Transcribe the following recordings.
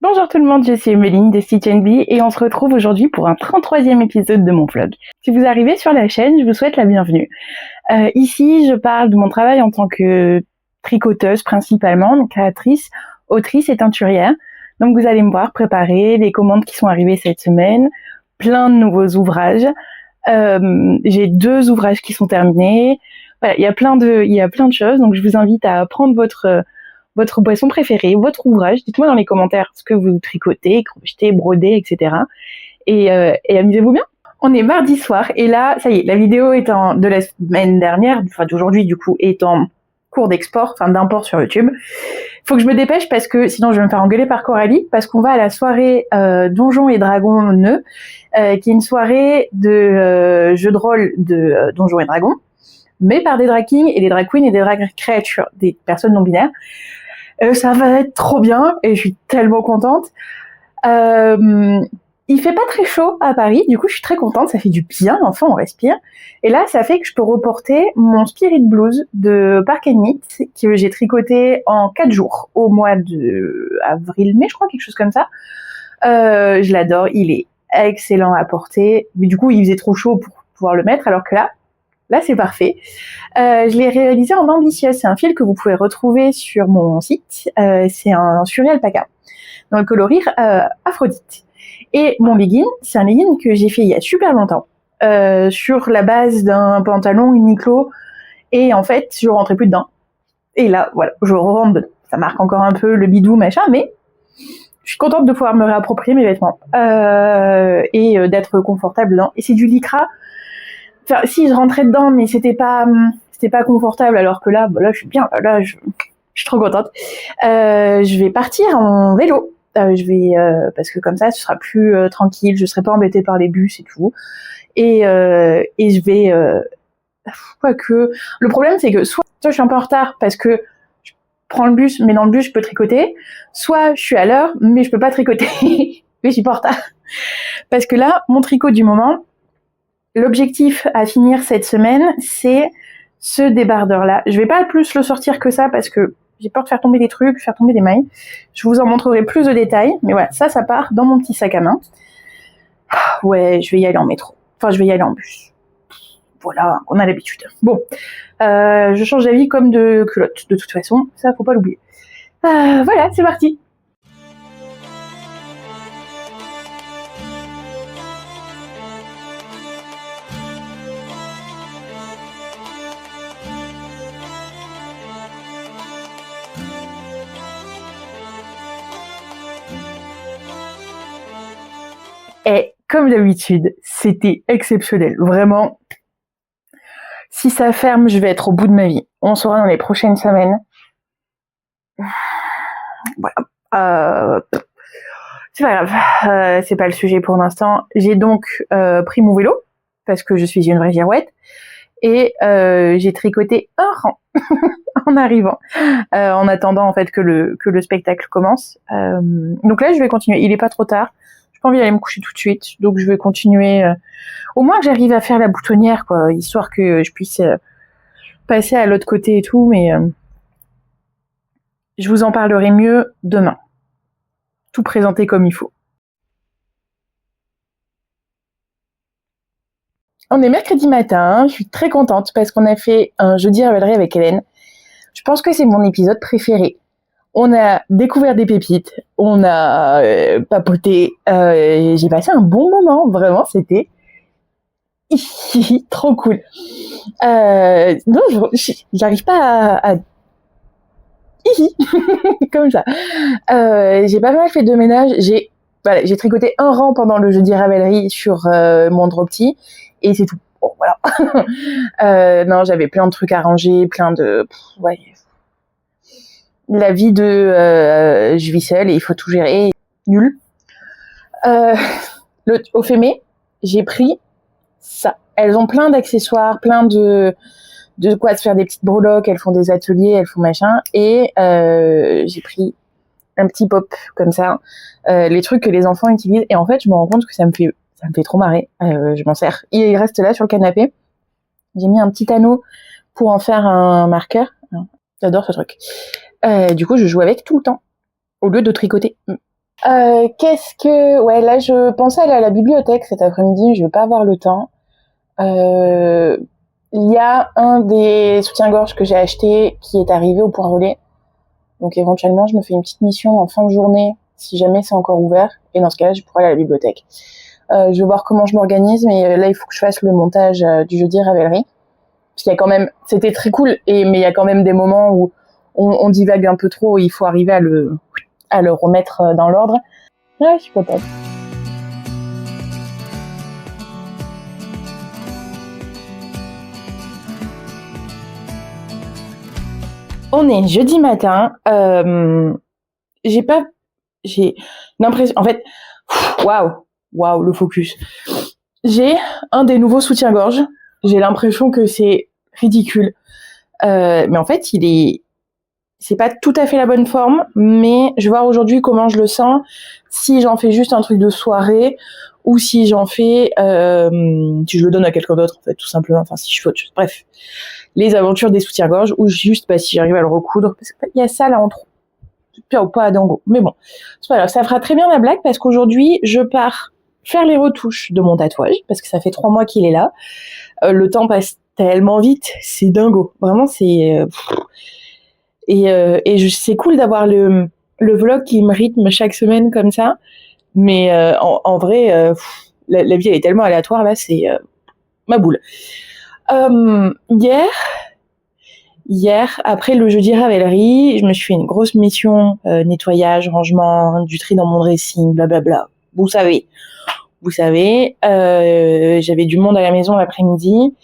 Bonjour tout le monde, je suis Emeline de Stitch Bee et on se retrouve aujourd'hui pour un 33e épisode de mon vlog. Si vous arrivez sur la chaîne, je vous souhaite la bienvenue. Ici, je parle de mon travail en tant que tricoteuse principalement, donc créatrice, autrice et teinturière. Donc vous allez me voir préparer les commandes qui sont arrivées cette semaine, plein de nouveaux ouvrages. J'ai 2 ouvrages qui sont terminés. Voilà, il y a plein de choses, donc je vous invite à prendre votre boisson préférée, votre ouvrage. Dites-moi dans les commentaires ce que vous tricotez, crochetez, brodez, etc. Et amusez-vous bien. On est mardi soir et là, ça y est, la vidéo de la semaine dernière, enfin d'aujourd'hui du coup, est en cours d'export, enfin d'import sur YouTube. Faut que je me dépêche parce que sinon je vais me faire engueuler par Coralie parce qu'on va à la soirée Donjons et Dragons Nœud, qui est une soirée de jeux de rôle de Donjons et Dragons, mais par des drag kings et des drag queens et des drag creatures, des personnes non binaires. Ça va être trop bien et je suis tellement contente. Il fait pas très chaud à Paris, du coup je suis très contente, ça fait du bien, enfin on respire. Et là ça fait que je peux reporter mon Spirit Blues de Park & Knit que j'ai tricoté en 4 jours au mois de avril-mai, je crois, quelque chose comme ça. Je l'adore, il est excellent à porter, mais du coup il faisait trop chaud pour pouvoir le mettre, alors que là c'est parfait. Je l'ai réalisé en ambitieuse. C'est un fil que vous pouvez retrouver sur mon site. C'est un Suri Alpaca dans le coloris Aphrodite. Et mon legging, c'est un legging que j'ai fait il y a super longtemps sur la base d'un pantalon Uniqlo. Et en fait, je rentrais plus dedans. Et là, voilà, je rentre dedans. Ça marque encore un peu le bidou, machin, mais je suis contente de pouvoir me réapproprier mes vêtements et d'être confortable dedans. Et c'est du lycra. Enfin, si je rentrais dedans, mais c'était pas confortable, alors que là je suis bien, là je suis trop contente. Je vais partir en vélo. Parce que comme ça ce sera plus tranquille, je serai pas embêtée par les bus et tout. Et je vais quoique le problème c'est que soit je suis un peu en retard parce que je prends le bus, mais dans le bus je peux tricoter, soit je suis à l'heure mais je peux pas tricoter mais je suis pas en retard. Parce que là mon tricot du moment, l'objectif à finir cette semaine, c'est ce débardeur-là. Je vais pas plus le sortir que ça parce que j'ai peur de faire tomber des trucs, faire tomber des mailles. Je vous en montrerai plus de détails. Mais voilà, ça part dans mon petit sac à main. Ouais, je vais y aller en métro. Enfin, je vais y aller en bus. Voilà, on a l'habitude. Bon, je change d'avis comme de culotte. De toute façon, ça, faut pas l'oublier. Voilà, c'est parti. Et comme d'habitude, c'était exceptionnel. Vraiment, si ça ferme, je vais être au bout de ma vie. On saura dans les prochaines semaines. Voilà. C'est pas grave, c'est pas le sujet pour l'instant. J'ai donc pris mon vélo, parce que je suis une vraie girouette, et j'ai tricoté un rang en arrivant, en attendant en fait que le spectacle commence. Donc là, je vais continuer. Il est pas trop tard. J'ai pas envie d'aller me coucher tout de suite, donc je vais continuer. Au moins que j'arrive à faire la boutonnière, quoi, histoire que je puisse passer à l'autre côté et tout, mais je vous en parlerai mieux demain. Tout présenté comme il faut. On est mercredi matin, je suis très contente parce qu'on a fait un jeudi révélerie avec Hélène. Je pense que c'est mon épisode préféré. On a découvert des pépites, on a papoté, j'ai passé un bon moment, vraiment, c'était trop cool. Non, j'arrive pas à comme ça. J'ai pas mal fait de ménage, j'ai tricoté un rang pendant le jeudi révélerie sur mon Dropty, et c'est tout. Bon, voilà. Non, j'avais plein de trucs à ranger, plein de... ouais. La vie de je vis seule et il faut tout gérer. Nul. Au Fémé, j'ai pris ça. Elles ont plein d'accessoires, plein de quoi se faire des petites breloques, elles font des ateliers, elles font machin. Et j'ai pris un petit pop comme ça, les trucs que les enfants utilisent. Et en fait, je me rends compte que ça me fait trop marrer. Je m'en sers. Il reste là sur le canapé. J'ai mis un petit anneau pour en faire un marqueur. J'adore ce truc. Du coup, je joue avec tout le temps, au lieu de tricoter. Ouais, là, je pensais aller à la bibliothèque cet après-midi, je vais pas avoir le temps. Il y a un des soutiens-gorge que j'ai acheté qui est arrivé au point relais. Donc éventuellement, je me fais une petite mission en fin de journée, si jamais c'est encore ouvert. Et dans ce cas-là, je pourrais aller à la bibliothèque. Je vais voir comment je m'organise, mais là, il faut que je fasse le montage du jeudi Ravelry. Parce qu'il y a quand même, c'était très cool, mais il y a quand même des moments où on divague un peu trop et il faut arriver à le remettre dans l'ordre. Ouais, je suis contente. On est jeudi matin. J'ai l'impression, en fait, waouh, le focus. J'ai un des nouveaux soutiens-gorge. J'ai l'impression que c'est ridicule. Mais en fait, c'est pas tout à fait la bonne forme, mais je vais voir aujourd'hui comment je le sens, si j'en fais juste un truc de soirée, ou si j'en fais, si je le donne à quelqu'un d'autre, en fait, tout simplement, enfin, si je fais autre chose. Bref. Les aventures des soutiens-gorge, ou juste, si j'arrive à le recoudre, parce qu'il y a ça là en trop. Pas à dango. Mais bon. C'est pas grave. Ça fera très bien la blague, parce qu'aujourd'hui, je pars faire les retouches de mon tatouage, parce que ça fait 3 mois qu'il est là. Le temps passe tellement vite, c'est dingo. Vraiment, c'est, c'est cool d'avoir le vlog qui me rythme chaque semaine comme ça. Mais en vrai, la vie elle est tellement aléatoire là, c'est ma boule. Hier, après le jeudi Ravelry, je me suis fait une grosse mission nettoyage, rangement, du tri dans mon dressing, blablabla. Vous savez, j'avais du monde à la maison l'après-midi.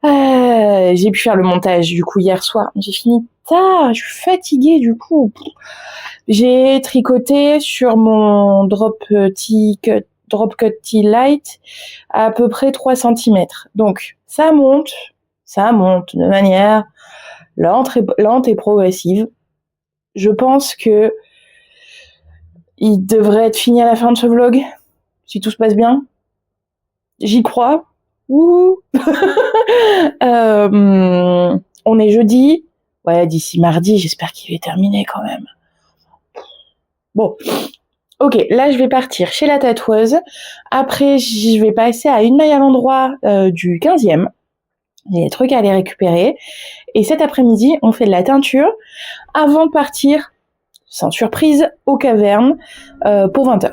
J'ai pu faire le montage du coup hier soir. J'ai fini tard, je suis fatiguée du coup. J'ai tricoté sur mon drop cut tee light à peu près 3 cm. Donc ça monte de manière lente et progressive. Je pense que il devrait être fini à la fin de ce vlog, si tout se passe bien. J'y crois. Ouh. On est jeudi. Ouais, d'ici mardi, j'espère qu'il est terminé quand même. Bon. Ok, là je vais partir chez la tatoueuse. Après, je vais passer à une maille à l'endroit du 15e. Il y a des trucs à aller récupérer. Et cet après-midi, on fait de la teinture avant de partir, sans surprise, aux cavernes pour 20h.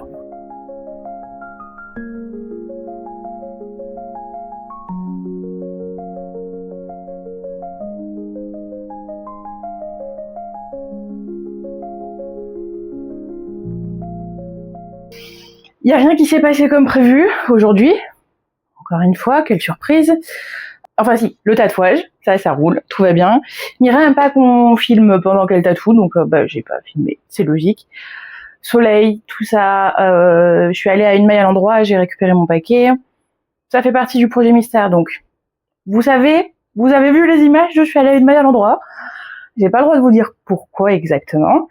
Il n'y a rien qui s'est passé comme prévu aujourd'hui. Encore une fois, quelle surprise. Enfin si, le tatouage, ça roule, tout va bien. Mireille n'aime pas qu'on filme pendant qu'elle tatoue, donc j'ai pas filmé, c'est logique. Soleil, tout ça, je suis allée à une maille à l'endroit, j'ai récupéré mon paquet. Ça fait partie du projet mystère, donc vous avez vu les images, je suis allée à une maille à l'endroit. J'ai pas le droit de vous dire pourquoi exactement.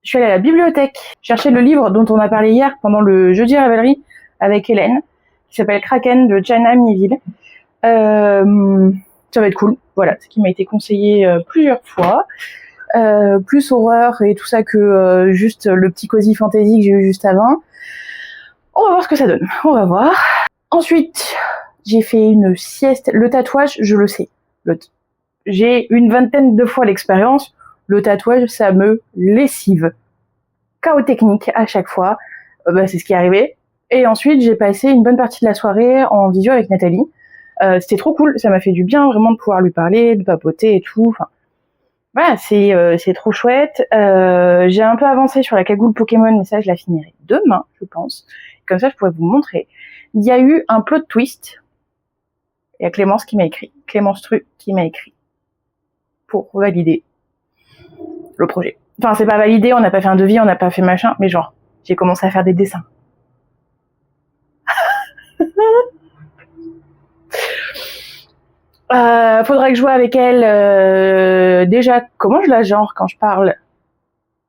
Je suis allée à la bibliothèque chercher le livre dont on a parlé hier pendant le jeudi Ravelry avec Hélène, qui s'appelle Kraken de Jana Mieville. Ça va être cool. Voilà, ce qui m'a été conseillé plusieurs fois. Plus horreur et tout ça que juste le petit cosy fantasy que j'ai eu juste avant. On va voir ce que ça donne. On va voir. Ensuite, j'ai fait une sieste. Le tatouage, je le sais. J'ai une 20aine de fois l'expérience. Le tatouage, ça me lessive. Chaos technique à chaque fois. C'est ce qui est arrivé. Et ensuite, j'ai passé une bonne partie de la soirée en visio avec Nathalie. C'était trop cool. Ça m'a fait du bien vraiment de pouvoir lui parler, de papoter et tout. Enfin, voilà, c'est trop chouette. J'ai un peu avancé sur la cagoule Pokémon, mais ça, je la finirai demain, je pense. Comme ça, je pourrais vous montrer. Il y a eu un plot twist. Il y a Clémence qui m'a écrit. Clémence Tru qui m'a écrit. Pour valider le projet. Enfin, c'est pas validé, on n'a pas fait un devis, on n'a pas fait machin, mais genre, j'ai commencé à faire des dessins. Faudrait que je vois avec elle déjà comment je la genre quand je parle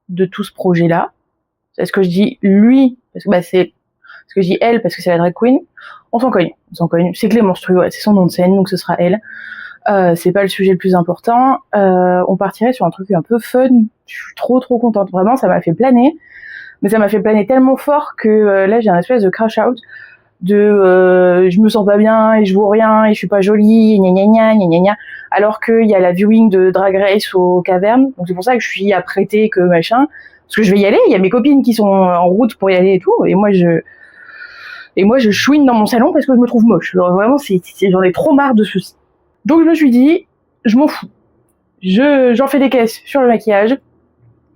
de tout ce projet-là. Est-ce que je dis lui parce que c'est ce que je dis elle parce que c'est la drag queen. On s'en cogne. C'est Clémence Tru, ouais, c'est son nom de scène, donc ce sera elle. C'est pas le sujet le plus important. On partirait sur un truc un peu fun. Je suis trop contente. Vraiment, ça m'a fait planer. Mais ça m'a fait planer tellement fort que là, j'ai un espèce de crash out de je me sens pas bien et je vaux rien et je suis pas jolie, gna gna gna gna gna gna. Alors qu'il y a la viewing de Drag Race aux cavernes. Donc c'est pour ça que je suis apprêtée que machin. Parce que je vais y aller. Il y a mes copines qui sont en route pour y aller et tout. Et moi, je chouine dans mon salon parce que je me trouve moche. Alors, vraiment, j'en ai trop marre de ceci. Donc je me suis dit, je m'en fous. J'en fais des caisses sur le maquillage.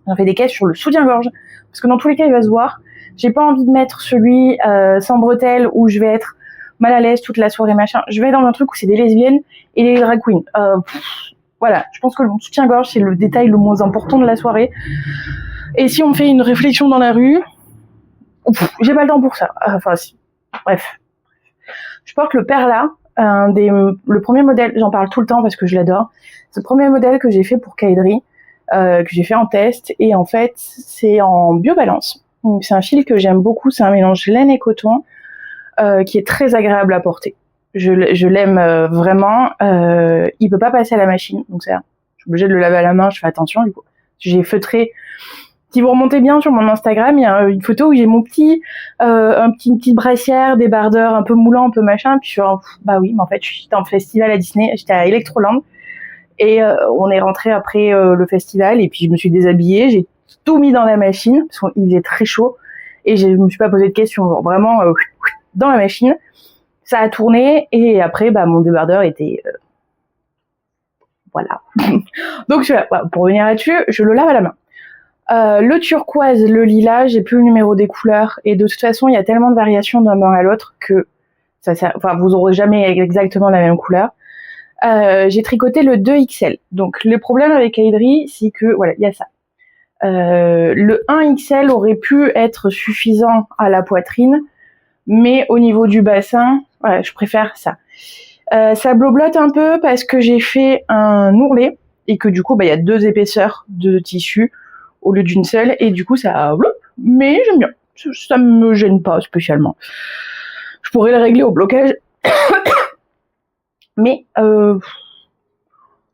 J'en fais des caisses sur le soutien-gorge. Parce que dans tous les cas, il va se voir. J'ai pas envie de mettre celui sans bretelles où je vais être mal à l'aise toute la soirée, machin. Je vais dans un truc où c'est des lesbiennes et des drag queens. Voilà, je pense que le soutien-gorge, c'est le détail le moins important de la soirée. Et si on me fait une réflexion dans la rue, j'ai pas le temps pour ça. Enfin, si. Bref. Je porte le Perla, le premier modèle, j'en parle tout le temps parce que je l'adore. C'est le premier modèle que j'ai fait pour Kaedri, que j'ai fait en test. Et en fait, c'est en biobalance. Donc, c'est un fil que j'aime beaucoup. C'est un mélange laine et coton qui est très agréable à porter. Je l'aime vraiment. Il peut pas passer à la machine. Donc, je suis obligée de le laver à la main. Je fais attention du coup. J'ai feutré. Si vous remontez bien sur mon Instagram, il y a une photo où j'ai mon une petite brassière, des bardeurs un peu moulants, un peu machin. Puis je suis bah oui, mais en fait, je suis en festival à Disney. J'étais à Electroland. Et on est rentré après le festival. Et puis je me suis déshabillée. J'ai tout mis dans la machine parce qu'il faisait très chaud. Et je me suis pas posé de questions. Genre vraiment dans la machine. Ça a tourné. Et après, bah mon débardeur était... voilà. Donc pour revenir là-dessus, je le lave à la main. Le turquoise, le lilas, j'ai plus le numéro des couleurs et de toute façon il y a tellement de variations d'un main à l'autre que vous aurez jamais exactement la même couleur. J'ai tricoté le 2XL. Donc le problème avec Kaedri, c'est que voilà, il y a ça. Le 1XL aurait pu être suffisant à la poitrine, mais au niveau du bassin, voilà, je préfère ça. Ça bloblote un peu parce que j'ai fait un ourlet et que du coup il y a 2 épaisseurs de tissu au lieu d'une seule, et du coup ça... Mais j'aime bien, ça me gêne pas spécialement. Je pourrais le régler au blocage, mais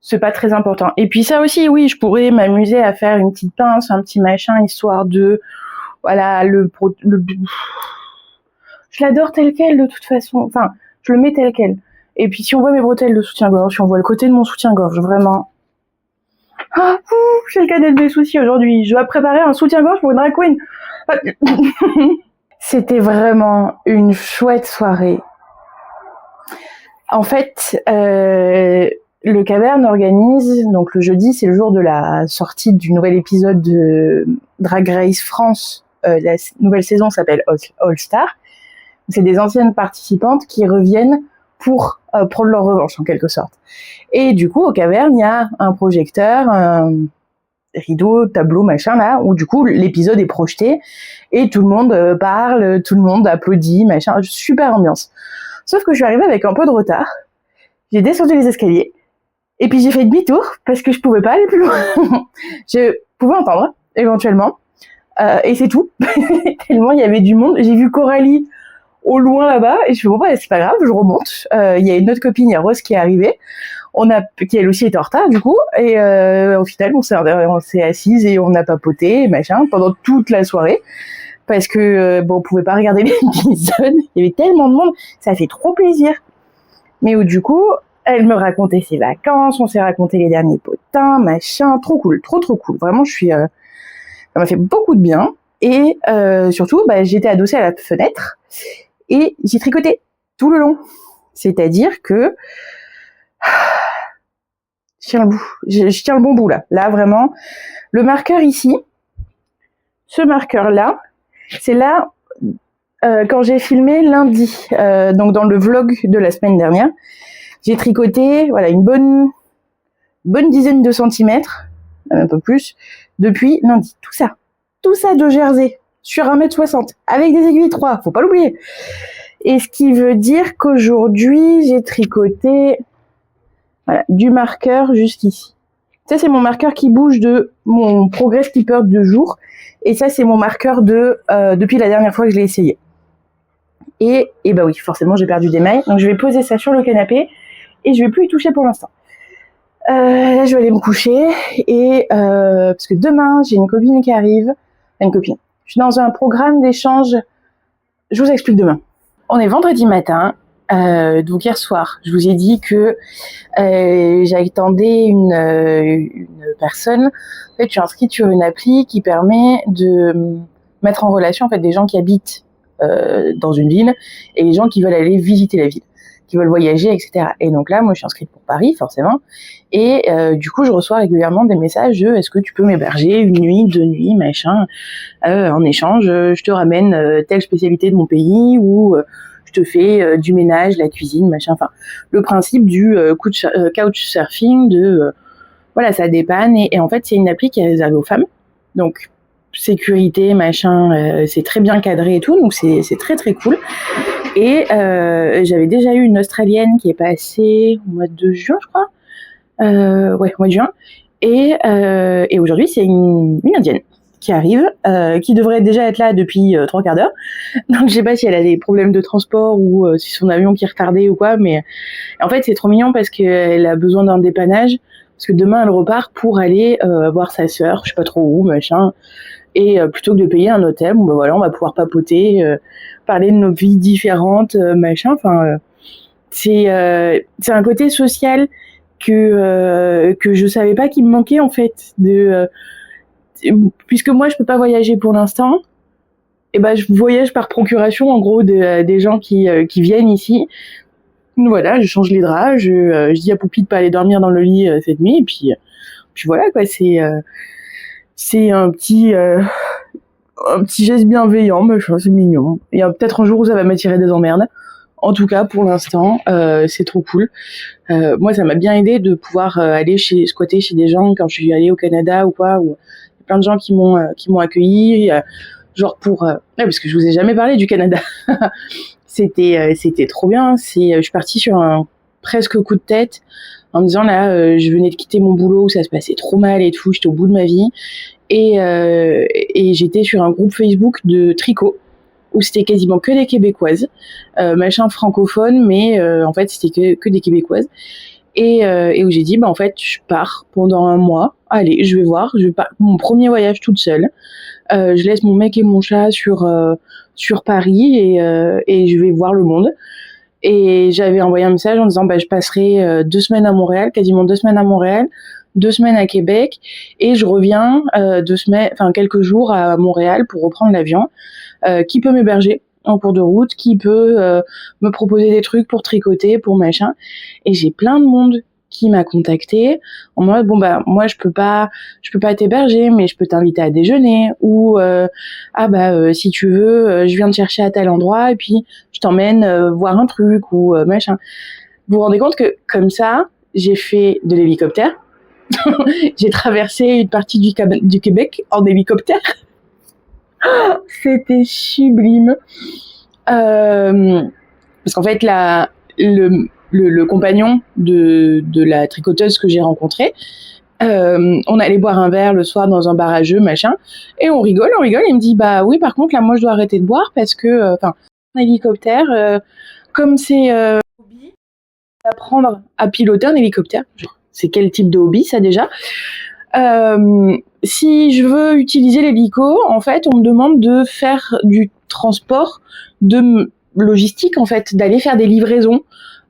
c'est pas très important. Et puis ça aussi, oui, je pourrais m'amuser à faire une petite pince, un petit machin, histoire de... Voilà, je l'adore tel quel de toute façon, enfin, je le mets tel quel. Et puis si on voit mes bretelles de soutien-gorge, si on voit le côté de mon soutien-gorge, vraiment... j'ai le cadet de mes soucis aujourd'hui. Je dois préparer un soutien-gorge pour une drag queen. C'était vraiment une chouette soirée. En fait, le Caverne organise, donc le jeudi, c'est le jour de la sortie du nouvel épisode de Drag Race France. La nouvelle saison s'appelle All Star. C'est des anciennes participantes qui reviennent pour prendre leur revanche en quelque sorte. Et du coup, au Caverne, il y a un projecteur, un rideau, tableau, machin là, où du coup l'épisode est projeté et tout le monde parle, tout le monde applaudit, machin, super ambiance. Sauf que je suis arrivée avec un peu de retard, j'ai descendu les escaliers et puis j'ai fait demi-tour parce que je pouvais pas aller plus loin. Je pouvais entendre éventuellement et c'est tout. Tellement il y avait du monde. J'ai vu Coralie au loin là-bas et je fais bon bah c'est pas grave, je remonte. Il y a une autre copine, il y a Rose qui est arrivée. Qui elle aussi était en retard du coup, et au final on s'est assises et on a papoté machin pendant toute la soirée parce que on pouvait pas regarder l'épisode, il y avait tellement de monde, ça fait trop plaisir. Mais où du coup elle me racontait ses vacances, on s'est raconté les derniers potins, machin, trop cool, trop cool, vraiment ça m'a fait beaucoup de bien. Et surtout j'étais adossée à la fenêtre et j'ai tricoté tout le long, c'est-à-dire que je tiens le bon bout là. Là vraiment, le marqueur ici, ce marqueur là, c'est là quand j'ai filmé lundi, donc dans le vlog de la semaine dernière, j'ai tricoté voilà une bonne dizaine de centimètres, un peu plus, depuis lundi. Tout ça de jersey sur 1m60 avec des aiguilles 3, faut pas l'oublier. Et ce qui veut dire qu'aujourd'hui j'ai tricoté voilà, du marqueur jusqu'ici. Ça, c'est mon marqueur qui bouge de mon Progress Clipper de jour. Et ça, c'est mon marqueur depuis la dernière fois que je l'ai essayé. Et bah oui, forcément, j'ai perdu des mailles. Donc, je vais poser ça sur le canapé et je vais plus y toucher pour l'instant. Là, je vais aller me coucher et parce que demain, j'ai une copine qui arrive. Une copine. Je suis dans un programme d'échange. Je vous explique demain. On est vendredi matin. Donc hier soir, je vous ai dit que j'attendais une personne. En fait, je suis inscrite sur une appli qui permet de mettre en relation en fait des gens qui habitent dans une ville et les gens qui veulent aller visiter la ville, qui veulent voyager, etc. Et donc là, moi, je suis inscrite pour Paris, forcément. Et du coup, je reçois régulièrement des messages de est-ce que tu peux m'héberger une nuit, 2 nuits, machin, en échange, je te ramène telle spécialité de mon pays ou je te fais du ménage, la cuisine, machin. Enfin, le principe du couchsurfing, voilà, ça dépanne. Et en fait, c'est une appli qui est réservée aux femmes. Donc, sécurité, machin, c'est très bien cadré et tout. Donc, c'est très, très cool. Et j'avais déjà eu une Australienne qui est passée au mois de juin, je crois. Ouais, au mois de juin. Et aujourd'hui, c'est une Indienne qui arrive, qui devrait déjà être là depuis 3 quarts d'heure. Donc je sais pas si elle a des problèmes de transport ou si son avion qui est retardé ou quoi, mais en fait c'est trop mignon parce qu'elle a besoin d'un dépannage, parce que demain elle repart pour aller voir sa sœur, je sais pas trop où, machin, et plutôt que de payer un hôtel, bon, bah voilà, on va pouvoir papoter, parler de nos vies différentes, machin, enfin c'est un côté social que je savais pas qu'il me manquait en fait, puisque moi je peux pas voyager pour l'instant, et ben je voyage par procuration en gros des gens qui viennent ici. Voilà, je change les draps, je dis à Poupie de pas aller dormir dans le lit cette nuit, et puis voilà quoi, c'est un petit geste bienveillant, machin, c'est mignon. Il y a peut-être un jour où ça va m'attirer des emmerdes. En tout cas, pour l'instant, c'est trop cool. Moi, ça m'a bien aidé de pouvoir aller squatter chez des gens quand je suis allée au Canada ou quoi, où il y a plein de gens qui m'ont accueilli, genre ouais, parce que je vous ai jamais parlé du Canada. C'était trop bien. Je suis partie sur un presque coup de tête en me disant là, je venais de quitter mon boulot où ça se passait trop mal et tout, j'étais au bout de ma vie, et j'étais sur un groupe Facebook de tricot où c'était quasiment que des Québécoises, machin francophone, mais en fait c'était que des Québécoises, et où j'ai dit bah en fait je pars pendant un mois, allez je vais voir, mon premier voyage toute seule, je laisse mon mec et mon chat sur Paris, et je vais voir le monde. Et j'avais envoyé un message en disant bah je passerai 2 semaines à Montréal, quasiment 2 semaines à Montréal, 2 semaines à Québec, et je reviens quelques jours à Montréal pour reprendre l'avion. Qui peut m'héberger en cours de route, qui peut me proposer des trucs pour tricoter, pour machin. Et j'ai plein de monde qui m'a contacté en mode bon bah moi je peux pas t'héberger, mais je peux t'inviter à déjeuner, ou si tu veux je viens te chercher à tel endroit et puis je t'emmène voir un truc ou machin. Vous vous rendez compte que comme ça j'ai fait de l'hélicoptère. J'ai traversé une partie du Québec en hélicoptère. C'était sublime. Parce qu'en fait, le compagnon de la tricoteuse que j'ai rencontrée, on allait boire un verre le soir dans un bar à jeux, machin, et on rigole. Il me dit bah oui, par contre là, moi je dois arrêter de boire parce que, un hélicoptère, comme c'est hobby, apprendre à piloter un hélicoptère. C'est quel type de hobby ça déjà? Si je veux utiliser l'hélico, en fait, on me demande de faire du transport de logistique, en fait, d'aller faire des livraisons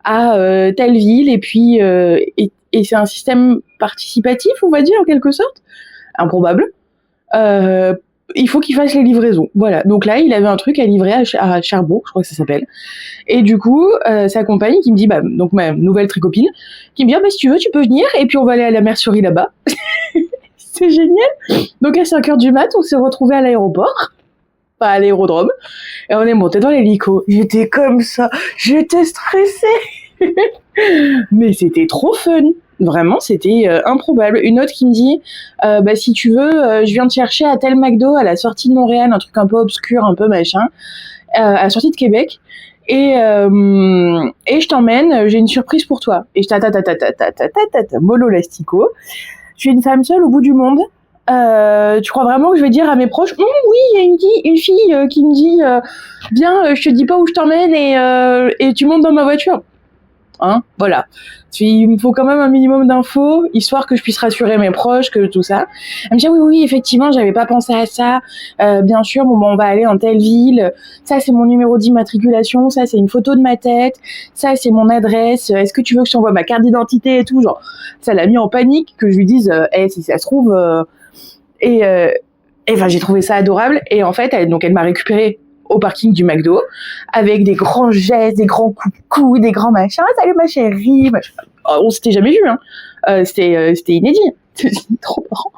à telle ville, et puis et c'est un système participatif, on va dire, en quelque sorte, improbable. Il faut qu'il fasse les livraisons. Voilà. Donc là, il avait un truc à livrer à Cherbourg, je crois que ça s'appelle. Et du coup, sa compagne qui me dit, bah, donc ma nouvelle tricopine, qui me dit, bah, si tu veux, tu peux venir, et puis on va aller à la mercerie là-bas. C'est génial. Donc à 5h du mat, on s'est retrouvés à l'aéroport, pas à l'aérodrome, et on est monté dans l'hélico. J'étais comme ça, j'étais stressée. Mais c'était trop fun. Vraiment, c'était improbable. Une autre qui me dit, bah si tu veux, je viens te chercher à tel McDo à la sortie de Montréal, un truc un peu obscur, un peu machin, à la sortie de Québec. Et je t'emmène, j'ai une surprise pour toi. Et je mollo l'astico. Je suis une femme seule au bout du monde. Tu crois vraiment que je vais dire à mes proches, oui, il y a une fille qui me dit, viens, je te dis pas où je t'emmène, et tu montes dans ma voiture. hein, voilà. Il me faut quand même un minimum d'infos, histoire que je puisse rassurer mes proches, que tout ça. Elle me dit, oui, effectivement, j'avais pas pensé à ça. Bien sûr, bon, on va aller en telle ville. Ça, c'est mon numéro d'immatriculation. Ça, c'est une photo de ma tête. Ça, c'est mon adresse. Est-ce que tu veux que je t'envoie ma carte d'identité et tout? Genre, ça l'a mis en panique que je lui dise, si ça se trouve... Et enfin, j'ai trouvé ça adorable. Et en fait, elle m'a récupérée au parking du McDo avec des grands gestes, des grands coups, des grands machins. Salut ma chérie. Machin. Oh, on s'était jamais vu, hein. C'était inédit. C'était trop marrant.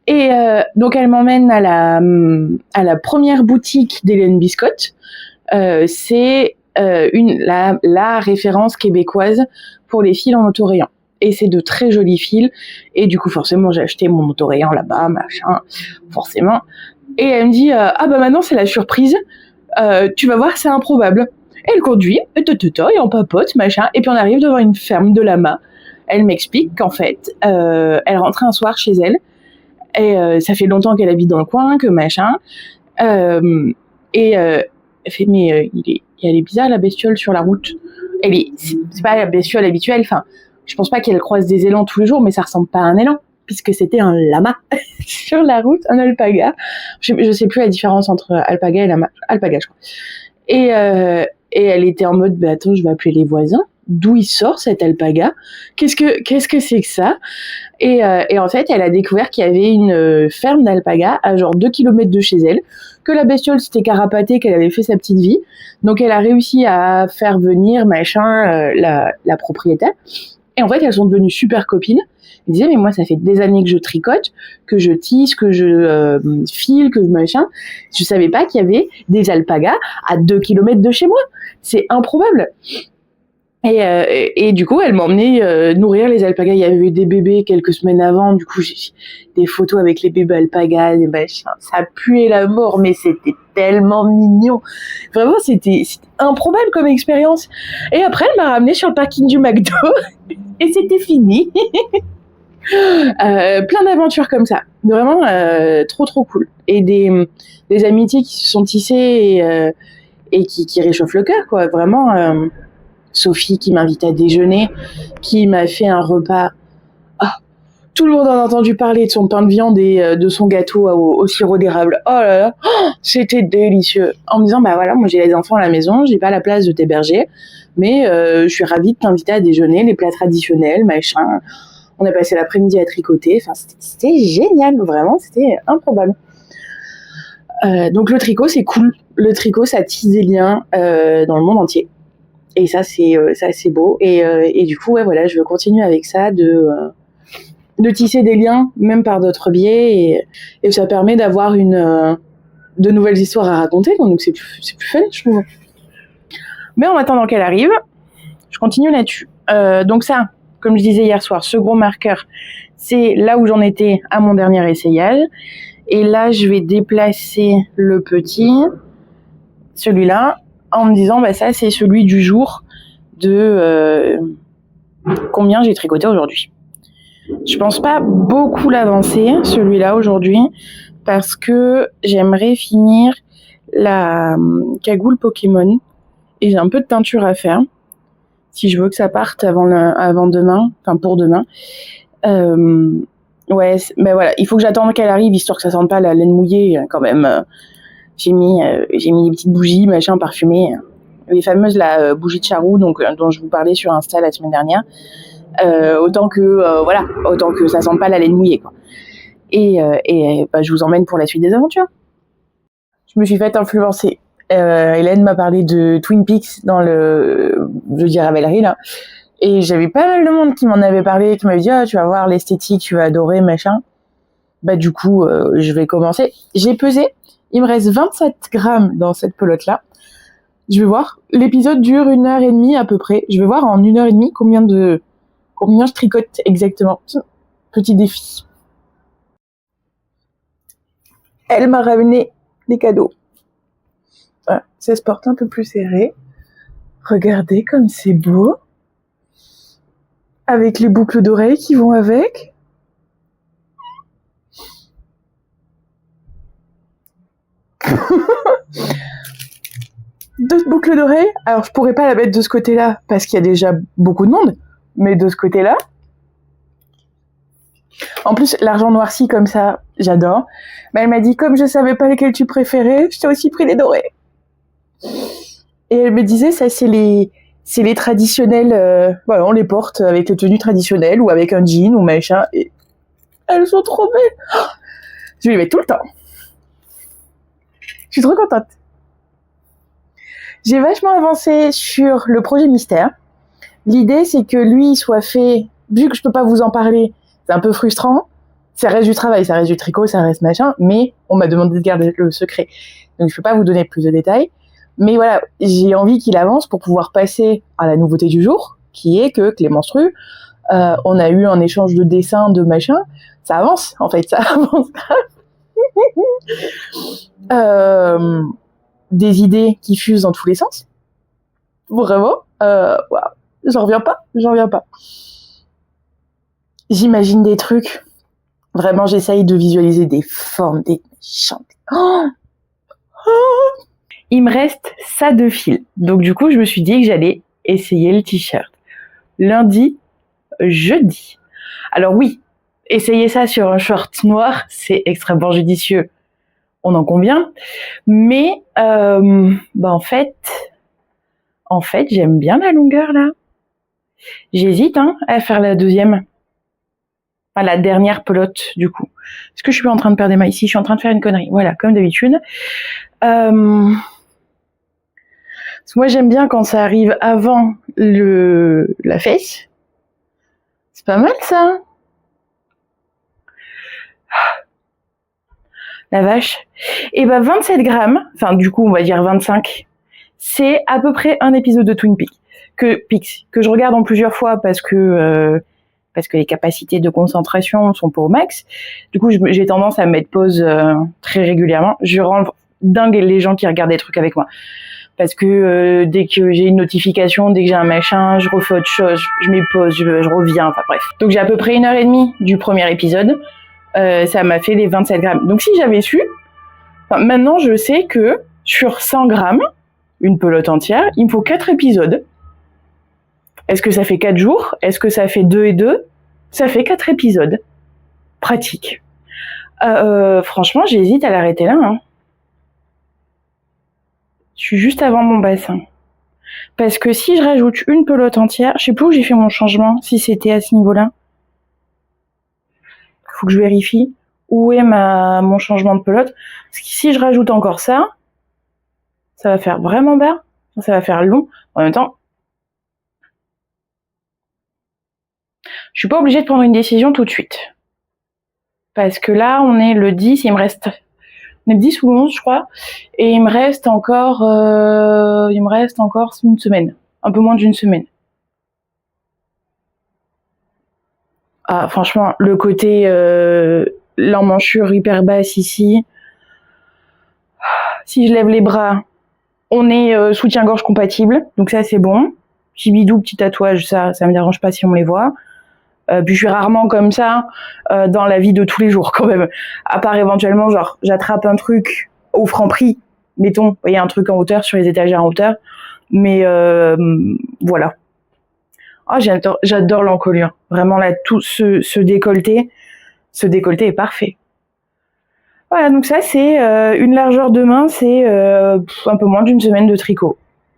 Et donc elle m'emmène à la première boutique d'Hélène Biscotte. C'est la référence québécoise pour les fils en autorayon. Et c'est de très jolis fils. Et du coup, forcément, j'ai acheté mon autorayon là-bas, machin, forcément. Et elle me dit, maintenant, c'est la surprise. Tu vas voir, c'est improbable. Elle conduit, et on papote, machin. Et puis, on arrive devant une ferme de lamas. Elle m'explique qu'en fait, elle rentrait un soir chez elle. Et ça fait longtemps qu'elle habite dans le coin, que machin. Elle fait, mais elle est bizarre, la bestiole, sur la route. C'est pas la bestiole habituelle, enfin... Je pense pas qu'elle croise des élans tous les jours, mais ça ressemble pas à un élan, puisque c'était un lama sur la route, un alpaga. Je sais plus la différence entre alpaga et lama. Alpaga, je crois. Et elle était en mode, attends, je vais appeler les voisins. D'où il sort cet alpaga? Qu'est-ce que c'est que ça? Et en fait, elle a découvert qu'il y avait une ferme d'alpaga à genre 2 kilomètres de chez elle, que la bestiole s'était carapatée, qu'elle avait fait sa petite vie. Donc elle a réussi à faire venir la propriétaire. Et en fait, elles sont devenues super copines. Elle disait, mais moi, ça fait des années que je tricote, que je tisse, que je file, que je machin. Je savais pas qu'il y avait des alpagas à 2 kilomètres de chez moi. C'est improbable. Et du coup, elle m'a emmené nourrir les alpagas. Il y avait eu des bébés quelques semaines avant. Du coup, j'ai des photos avec les bébés alpagas, des machins. Ça puait la mort, mais c'était tellement mignon. Vraiment, c'était improbable comme expérience. Et après, elle m'a ramenée sur le parking du McDo. Et c'était fini. Plein d'aventures comme ça. Vraiment, trop cool. Et des amitiés qui se sont tissées et qui réchauffent le cœur, quoi. Vraiment... Sophie qui m'invite à déjeuner, qui m'a fait un repas. Ah, tout le monde en a entendu parler de son pain de viande et de son gâteau au sirop d'érable. Oh là là, c'était délicieux. En me disant, voilà, moi j'ai les enfants à la maison, j'ai pas la place de t'héberger, mais je suis ravie de t'inviter à déjeuner, les plats traditionnels, machin. On a passé l'après-midi à tricoter. Enfin, c'était génial, vraiment, c'était improbable. Donc le tricot, c'est cool. Le tricot, ça tisse des liens dans le monde entier. Et ça c'est beau. Et du coup, voilà, je veux continuer avec ça, de tisser des liens, même par d'autres biais, et ça permet d'avoir de nouvelles histoires à raconter, donc c'est plus fun, je trouve. Mais en attendant qu'elle arrive, je continue là-dessus. Donc ça, comme je disais hier soir, ce gros marqueur, c'est là où j'en étais à mon dernier essayage. Et là, je vais déplacer le petit, celui-là, en me disant, ça, c'est celui du jour de combien j'ai tricoté aujourd'hui. Je pense pas beaucoup l'avancer, celui-là, aujourd'hui, parce que j'aimerais finir la cagoule Pokémon, et j'ai un peu de teinture à faire, si je veux que ça parte avant demain, enfin pour demain. Ouais, voilà, il faut que j'attende qu'elle arrive, histoire que ça sente pas la laine mouillée, quand même. J'ai mis des petites bougies, machin, parfumées. Les fameuses bougies de charroux, dont je vous parlais sur Insta la semaine dernière. Autant que ça sente pas la laine mouillée, quoi. Et je vous emmène pour la suite des aventures. Je me suis fait influencer. Hélène m'a parlé de Twin Peaks dans le jeudi Ravelry, là. Et j'avais pas mal de monde qui m'en avait parlé, qui m'avait dit, tu vas voir l'esthétique, tu vas adorer, machin. Du coup, je vais commencer. J'ai pesé. Il me reste 27 grammes dans cette pelote-là. Je vais voir. L'épisode dure 1h30 à peu près. Je vais voir en 1h30 combien je tricote exactement. Petit défi. Elle m'a ramené des cadeaux. Voilà. Ça se porte un peu plus serré. Regardez comme c'est beau. Avec les boucles d'oreilles qui vont avec. d'autres boucles d'oreilles. Alors, je pourrais pas la mettre de ce côté-là parce qu'il y a déjà beaucoup de monde, mais de ce côté-là. En plus, l'argent noirci comme ça, j'adore. Mais elle m'a dit, comme je savais pas lesquels tu préférais, je t'ai aussi pris les dorés. Et elle me disait, ça, c'est les traditionnels, voilà, on les porte avec les tenues traditionnelles ou avec un jean ou machin. Et elles sont trop belles. Je les mets tout le temps. Je suis trop contente. J'ai vachement avancé sur le projet mystère. L'idée, c'est que lui soit fait, vu que je peux pas vous en parler, c'est un peu frustrant. Ça reste du travail, ça reste du tricot, ça reste machin, mais on m'a demandé de garder le secret. Donc je peux pas vous donner plus de détails. Mais voilà, j'ai envie qu'il avance pour pouvoir passer à la nouveauté du jour, qui est que Clémence Rue, on a eu un échange de dessins, de machin. Ça avance, en fait, ça avance. Des idées qui fusent dans tous les sens. Vraiment, wow. J'en reviens pas. J'imagine des trucs. Vraiment, j'essaye de visualiser des formes, des chants. Oh, oh. Il me reste ça de fil. Donc du coup, je me suis dit que j'allais essayer le t-shirt. Lundi, jeudi. Alors oui, essayer ça sur un short noir, c'est extrêmement judicieux. On en convient. Mais en fait, j'aime bien la longueur là. J'hésite à faire la deuxième. Enfin, la dernière pelote, du coup. Est-ce que je suis en train de perdre des mailles ici? Je suis en train de faire une connerie. Voilà, comme d'habitude. Moi, j'aime bien quand ça arrive avant la fesse. C'est pas mal, ça. La vache. Et 27 grammes, enfin, du coup, on va dire 25, c'est à peu près un épisode de Twin Peaks que je regarde en plusieurs fois parce que les capacités de concentration sont pas au max. Du coup, j'ai tendance à mettre pause très régulièrement. Je rends dingue les gens qui regardent des trucs avec moi. Parce que dès que j'ai une notification, dès que j'ai un machin, je refais autre chose, je mets pause, je reviens, enfin bref. Donc j'ai à peu près 1h30 du premier épisode. Ça m'a fait les 27 grammes. Donc si j'avais su, maintenant je sais que sur 100 grammes, une pelote entière, il me faut 4 épisodes. Est-ce que ça fait 4 jours? Est-ce que ça fait 2 et 2? Ça fait 4 épisodes. Pratique. Franchement, j'hésite à l'arrêter là. Je suis juste avant mon bassin. Parce que si je rajoute une pelote entière, je sais plus où j'ai fait mon changement, si c'était à ce niveau-là. Faut que je vérifie où est mon changement de pelote. Parce que si je rajoute encore ça va faire vraiment bas. Ça va faire long. En même temps, je suis pas obligée de prendre une décision tout de suite. Parce que là, on est le 10, on est le 10 ou le 11, je crois. Et il me reste encore une semaine. Un peu moins d'une semaine. Ah, franchement, le côté l'emmanchure hyper basse ici. Si je lève les bras, on est soutien-gorge compatible. Donc ça, c'est bon. Petit bidou, petit tatouage, ça me dérange pas si on les voit. Puis je suis rarement comme ça dans la vie de tous les jours quand même. À part éventuellement, genre, j'attrape un truc au Franprix, mettons, vous voyez, un truc en hauteur, sur les étagères en hauteur. Mais voilà. Oh, j'adore l'encolure. Vraiment là, tout ce décolleté est parfait. Voilà, donc ça c'est une largeur de main, c'est un peu moins d'une semaine de tricot.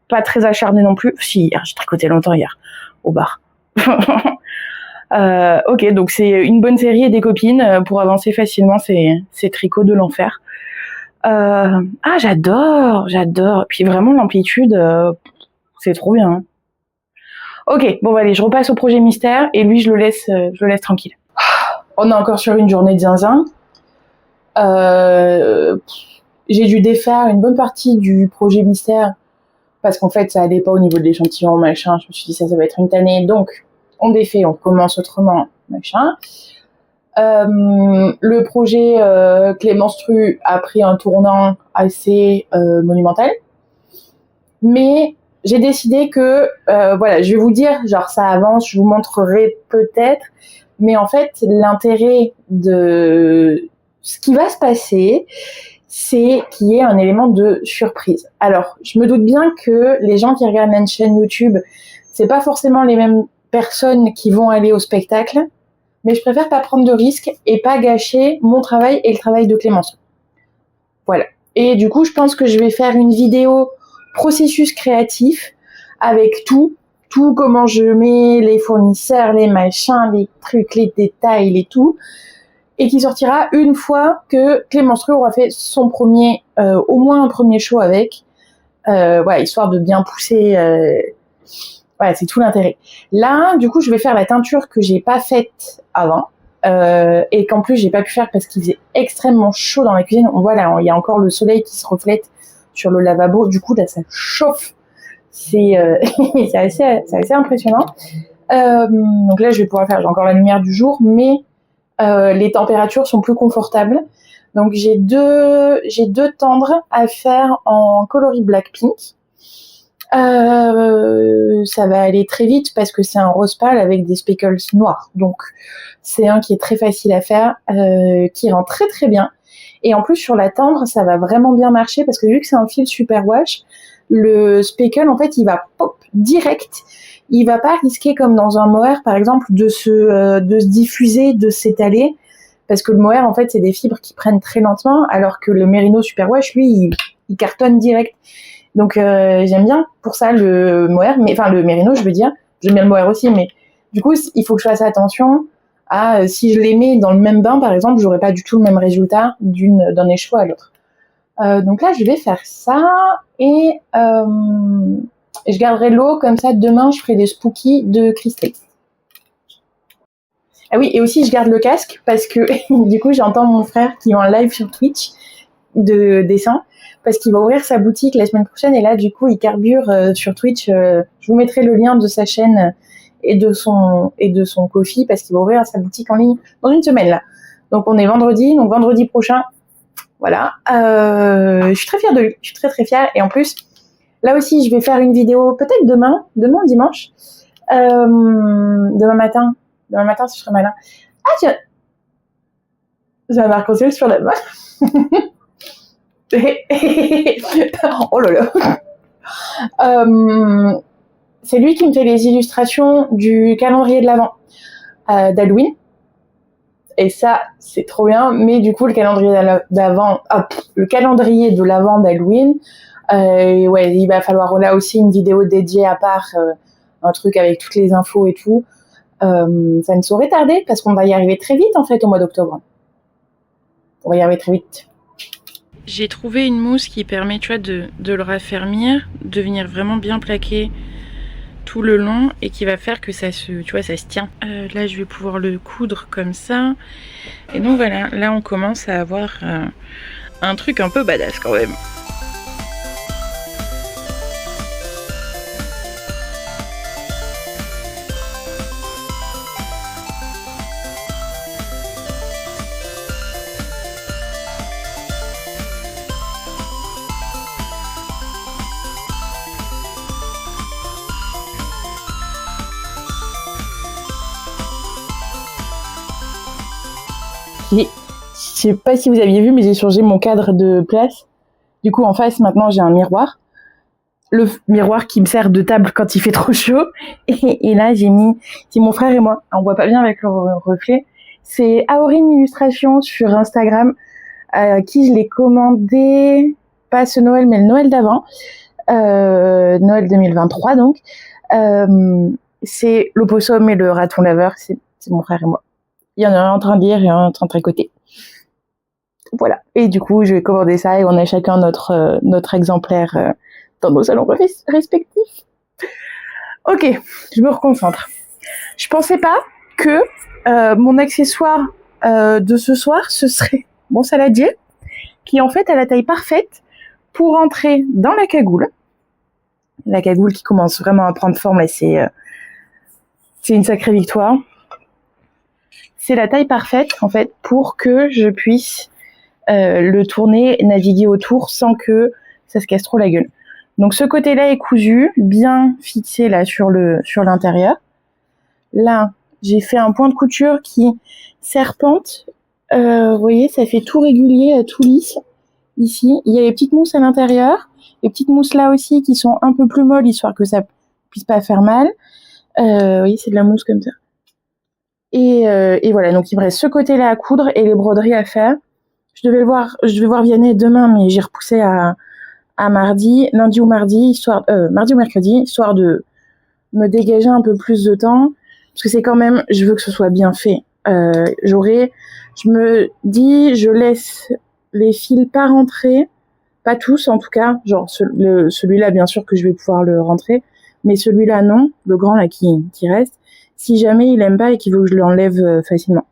Pas très acharné non plus. Si, j'ai tricoté longtemps hier, au bar. Ok, donc c'est une bonne série et des copines pour avancer facilement ces tricots de l'enfer. J'adore. Puis vraiment l'amplitude, c'est trop bien. Ok, bon allez, je repasse au projet mystère et lui je le laisse tranquille. On est encore sur une journée de zinzin. J'ai dû défaire une bonne partie du projet mystère parce qu'en fait ça allait pas au niveau de l'échantillon, machin. Je me suis dit ça va être une tannée, donc on défait, on commence autrement, machin. Le projet Clémence Rue a pris un tournant assez monumental, mais j'ai décidé que voilà, je vais vous dire, genre ça avance, je vous montrerai peut-être, mais en fait l'intérêt de ce qui va se passer, c'est qu'il y ait un élément de surprise. Alors, je me doute bien que les gens qui regardent une chaîne YouTube, c'est pas forcément les mêmes personnes qui vont aller au spectacle, mais je préfère pas prendre de risques et pas gâcher mon travail et le travail de Clémence. Voilà. Et du coup, je pense que je vais faire une vidéo processus créatif avec tout comment je mets les fournisseurs, les machins, les trucs, les détails, les tout, et qui sortira une fois que Clémence Rue aura fait son premier, au moins un premier show avec, voilà, histoire de bien pousser. Voilà, c'est tout l'intérêt. Là, du coup, je vais faire la teinture que j'ai pas faite avant. Et qu'en plus j'ai pas pu faire parce qu'il faisait extrêmement chaud dans la cuisine. On voit là, il y a encore le soleil qui se reflète sur le lavabo. Du coup là, ça chauffe. C'est c'est assez impressionnant. Donc là, je vais pouvoir faire. J'ai encore la lumière du jour, mais les températures sont plus confortables. Donc j'ai deux tendres à faire en coloris Blackpink. Ça va aller très vite parce que c'est un rose pâle avec des speckles noirs. Donc c'est un qui est très facile à faire, qui rend très très bien. Et en plus sur la tendre, ça va vraiment bien marcher parce que vu que c'est un fil superwash, le speckle en fait il va pop direct. Il va pas risquer comme dans un mohair par exemple de se diffuser, de s'étaler. Parce que le mohair en fait c'est des fibres qui prennent très lentement, alors que le Merino superwash lui il cartonne direct. Donc j'aime bien pour ça le mohair, mais enfin le Merino je veux dire, j'aime bien le mohair aussi, mais du coup il faut que je fasse attention à si je les mets dans le même bain par exemple, j'aurai pas du tout le même résultat d'un écheveau à l'autre. Donc là je vais faire ça et je garderai l'eau comme ça. Demain je ferai des spookies de cristal. Ah oui, et aussi je garde le casque parce que du coup j'entends mon frère qui est en live sur Twitch de dessin, parce qu'il va ouvrir sa boutique la semaine prochaine et là du coup il carbure sur Twitch. Je vous mettrai le lien de sa chaîne et de son Ko-fi parce qu'il va ouvrir sa boutique en ligne dans une semaine là. Donc on est vendredi, donc vendredi prochain. Voilà. Je suis très fière de lui, je suis très très fière et en plus là aussi je vais faire une vidéo peut-être demain dimanche, demain matin si je serai malin. Ah tiens, j'ai un arc-en-ciel sur la main. Oh là là. C'est lui qui me fait les illustrations du calendrier de l'Avent d'Halloween. Et ça, c'est trop bien. Mais du coup, le calendrier de l'Avent d'Halloween, ouais, il va falloir là aussi une vidéo dédiée à part, un truc avec toutes les infos et tout. Ça ne saurait tarder parce qu'on va y arriver très vite en fait au mois d'octobre. On va y arriver très vite. J'ai trouvé une mousse qui permet, tu vois, de le raffermir, de venir vraiment bien plaquer tout le long et qui va faire que ça se, tu vois, ça se tient. Là, je vais pouvoir le coudre comme ça. Et donc voilà, là, on commence à avoir un truc un peu badass quand même. Je sais pas si vous aviez vu, mais j'ai changé mon cadre de place. Du coup, en face, maintenant, j'ai un miroir. Le miroir qui me sert de table quand il fait trop chaud. Et là, c'est mon frère et moi. On voit pas bien avec le reflet. C'est Aurine Illustration sur Instagram, qui je l'ai commandé, pas ce Noël, mais le Noël d'avant. Noël 2023, donc. C'est l'opossum et le raton laveur. C'est mon frère et moi. Il y en a un en train de lire et un en train de tricoter. Voilà. Et du coup, je vais commander ça et on a chacun notre exemplaire dans nos salons respectifs. Ok, je me reconcentre. Je pensais pas que mon accessoire de ce soir, ce serait mon saladier, qui en fait a la taille parfaite pour entrer dans la cagoule. La cagoule qui commence vraiment à prendre forme et c'est une sacrée victoire. C'est la taille parfaite en fait pour que je puisse le tourner, naviguer autour sans que ça se casse trop la gueule. Donc ce côté-là est cousu, bien fixé là sur l'intérieur. Là, j'ai fait un point de couture qui serpente. Vous voyez, ça fait tout régulier, tout lisse. ici. Il y a les petites mousses à l'intérieur, les petites mousses là aussi qui sont un peu plus molles, histoire que ça puisse pas faire mal. Oui, c'est de la mousse comme ça. Et voilà, donc il me reste ce côté-là à coudre et les broderies à faire. Je vais voir Vianney demain, mais j'ai repoussé à mardi, lundi ou mardi, mardi ou mercredi, histoire de me dégager un peu plus de temps, parce que c'est quand même, je veux que ce soit bien fait. Je me dis, je laisse les fils pas rentrer, pas tous en tout cas, genre celui-là bien sûr que je vais pouvoir le rentrer, mais celui-là non, le grand là qui reste, si jamais il aime pas et qu'il veut que je l'enlève facilement.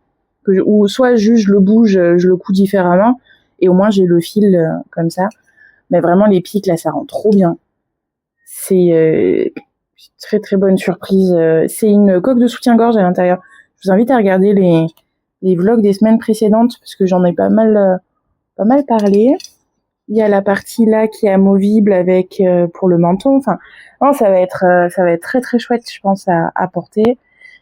Ou soit juste je le bouge, je le couds différemment, et au moins j'ai le fil comme ça. Mais vraiment les pics là, ça rend trop bien. C'est très très bonne surprise. C'est une coque de soutien-gorge à l'intérieur. Je vous invite à regarder les vlogs des semaines précédentes parce que j'en ai pas mal parlé. Il y a la partie là qui est amovible avec pour le menton. Enfin, non, ça va être très très chouette, je pense à porter.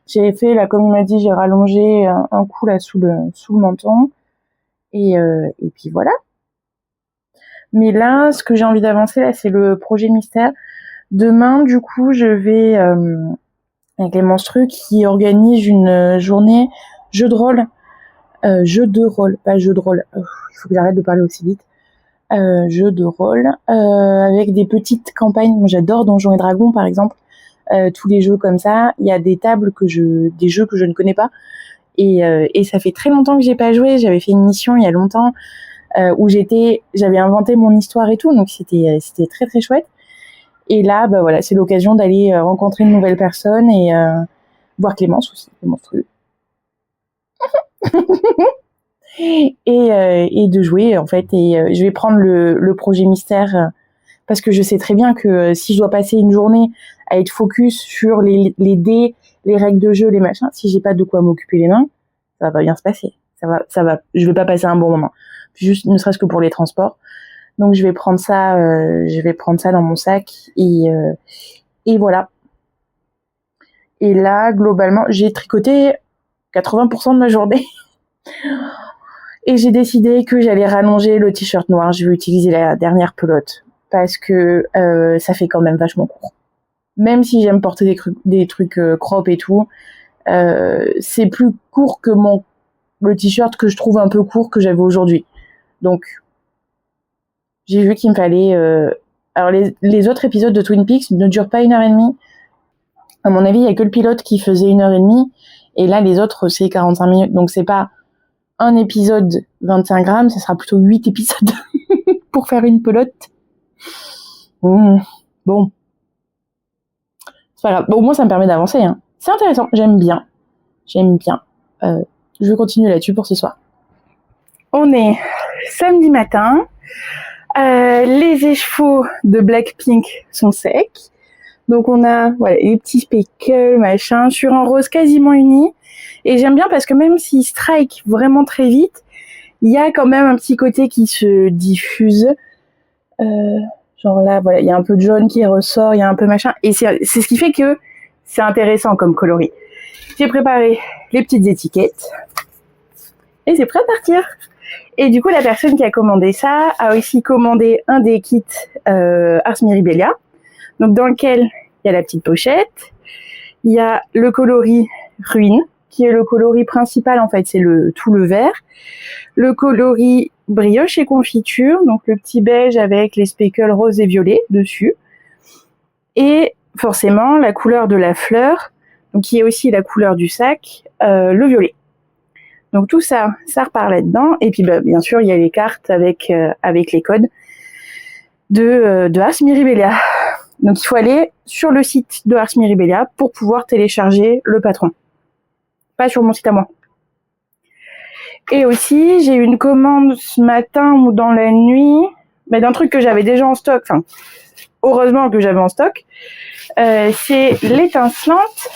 J'ai fait là comme il m'a dit, j'ai rallongé un coup là sous le menton et puis voilà. Mais là, ce que j'ai envie d'avancer là, c'est le projet mystère. Demain, du coup, je vais avec les menstrues qui organisent une journée jeu de rôle, pas jeu de rôle. Il faut que j'arrête de parler aussi vite. Jeu de rôle avec des petites campagnes. Moi, j'adore Donjons et Dragons, par exemple. Tous les jeux comme ça. Il y a des des jeux que je ne connais pas. Et ça fait très longtemps que j'ai pas joué. J'avais fait une mission il y a longtemps où j'avais inventé mon histoire et tout, donc c'était très très chouette. Et là, bah voilà, c'est l'occasion d'aller rencontrer une nouvelle personne et voir Clémence aussi, c'est monstrueux. Et de jouer en fait. Et je vais prendre le projet mystère parce que je sais très bien que si je dois passer une journée à être focus sur les dés, les règles de jeu, les machins, si j'ai pas de quoi m'occuper les mains, ça va pas bien se passer. Je vais pas passer un bon moment. Juste, ne serait-ce que pour les transports. Donc je vais prendre ça dans mon sac et voilà. Et là, globalement, j'ai tricoté 80% de ma journée. Et j'ai décidé que j'allais rallonger le t-shirt noir. Je vais utiliser la dernière pelote parce que ça fait quand même vachement court. Même si j'aime porter des trucs crop et tout, c'est plus court que le t-shirt que je trouve un peu court que j'avais aujourd'hui. Donc j'ai vu qu'il me fallait... Alors les autres épisodes de Twin Peaks ne durent pas 1h30. À mon avis, il n'y a que le pilote qui faisait 1h30. Et là, les autres, c'est 45 minutes. Donc c'est pas un épisode 25 grammes, ce sera plutôt 8 épisodes pour faire une pelote. Bon. C'est pas grave. Bon, au moins, ça me permet d'avancer. Hein. C'est intéressant. J'aime bien. Je vais continuer là-dessus pour ce soir. On est samedi matin. Les écheveaux de Blackpink sont secs. Donc on a les petits speckles, machin, sur un rose quasiment uni. Et j'aime bien parce que même s'il strike vraiment très vite, il y a quand même un petit côté qui se diffuse. Genre là, il y a un peu de jaune qui ressort, il y a un peu machin. Et c'est ce qui fait que c'est intéressant comme coloris. J'ai préparé les petites étiquettes. Et c'est prêt à partir. Et du coup, la personne qui a commandé ça a aussi commandé un des kits Ars Mirabilia. Donc dans lequel il y a la petite pochette. Il y a le coloris Ruine, qui est le coloris principal, en fait, c'est tout le vert. Le coloris Brioche et Confiture, donc le petit beige avec les speckles roses et violets dessus. Et forcément, la couleur de la fleur, donc qui est aussi la couleur du sac, le violet. Donc tout ça repart là-dedans. Et puis bien sûr, il y a les cartes avec les codes de Ars Mirabilia. Donc il faut aller sur le site de Ars Mirabilia pour pouvoir télécharger le patron. Pas sur mon site à moi. Et aussi, j'ai eu une commande ce matin ou dans la nuit, mais d'un truc que j'avais déjà en stock. Enfin, heureusement que j'avais en stock. C'est l'étincelante.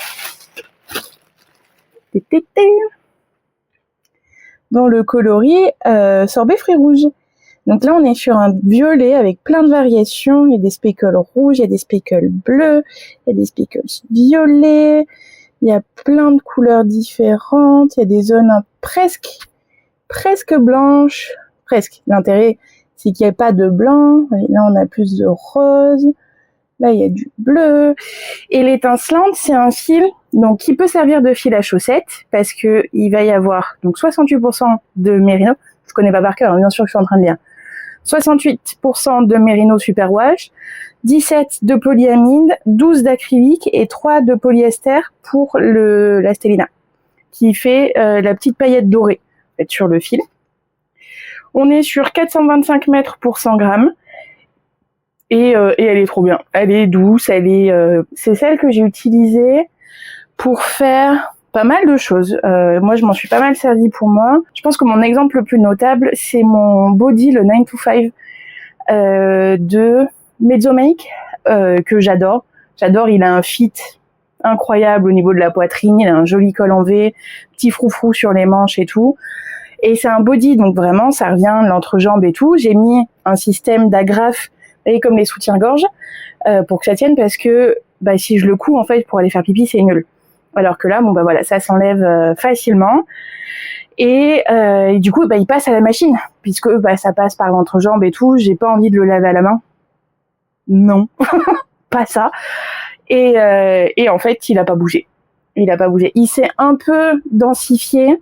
Dans le coloris sorbet fruits rouges. Donc là, on est sur un violet avec plein de variations. Il y a des speckles rouges, il y a des speckles bleus, il y a des speckles violets. Il y a plein de couleurs différentes. Il y a des zones presque blanches. Presque. L'intérêt, c'est qu'il n'y a pas de blanc. Et là, on a plus de rose. Là, il y a du bleu. Et l'étincelante, c'est un fil donc qui peut servir de fil à chaussettes parce que il va y avoir donc 68% de mérino. Je connais pas par cœur, hein, bien sûr que je suis en train de lire. 68% de mérino superwash, 17 de polyamide, 12 d'acrylique et 3 de polyester pour la stélina, qui fait la petite paillette dorée en fait, sur le fil. On est sur 425 mètres pour 100 grammes. Et elle est trop bien. Elle est douce, c'est celle que j'ai utilisée pour faire pas mal de choses. Moi, je m'en suis pas mal servie pour moi. Je pense que mon exemple le plus notable, c'est mon body, le 9 to 5 de Mezzomake, que j'adore. J'adore, il a un fit incroyable au niveau de la poitrine, il a un joli col en V, petit froufrou sur les manches et tout. Et c'est un body, donc vraiment, ça revient l'entrejambe et tout. J'ai mis un système d'agrafe et comme les soutiens-gorge pour que ça tienne parce que si je le couds en fait pour aller faire pipi c'est nul. Alors que là voilà ça s'enlève facilement et du coup il passe à la machine puisque ça passe par l'entrejambe et tout. J'ai pas envie de le laver à la main. Non, pas ça. Et en fait il a pas bougé. Il s'est un peu densifié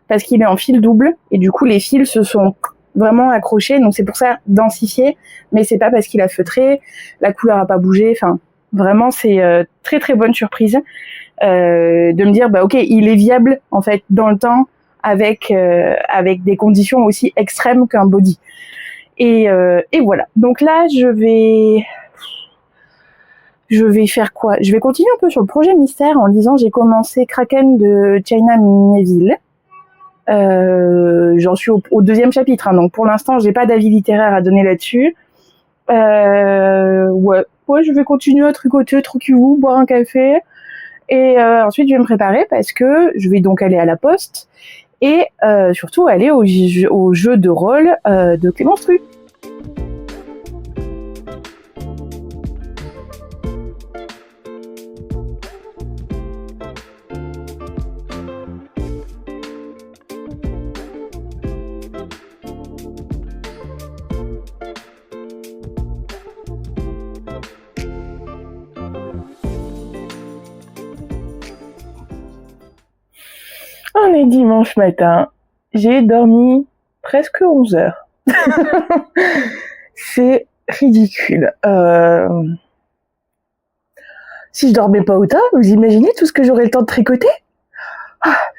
parce qu'il est en fil double et du coup les fils se sont vraiment accroché, donc c'est pour ça densifié, mais c'est pas parce qu'il a feutré, la couleur a pas bougé, enfin vraiment c'est très très bonne surprise de me dire ok il est viable en fait dans le temps avec des conditions aussi extrêmes qu'un body et voilà. Donc là je vais faire quoi? Je vais continuer un peu sur le projet mystère en disant j'ai commencé Kraken de China Miéville. J'en suis au deuxième chapitre, hein, donc pour l'instant j'ai pas d'avis littéraire à donner là-dessus. Ouais, je vais continuer à tricoter tranquillou, boire un café et ensuite je vais me préparer parce que je vais donc aller à la poste et surtout aller au jeu de rôle de Clémence Tru. On est dimanche matin, j'ai dormi presque 11 heures. C'est ridicule. Si je dormais pas autant, vous imaginez tout ce que j'aurais le temps de tricoter?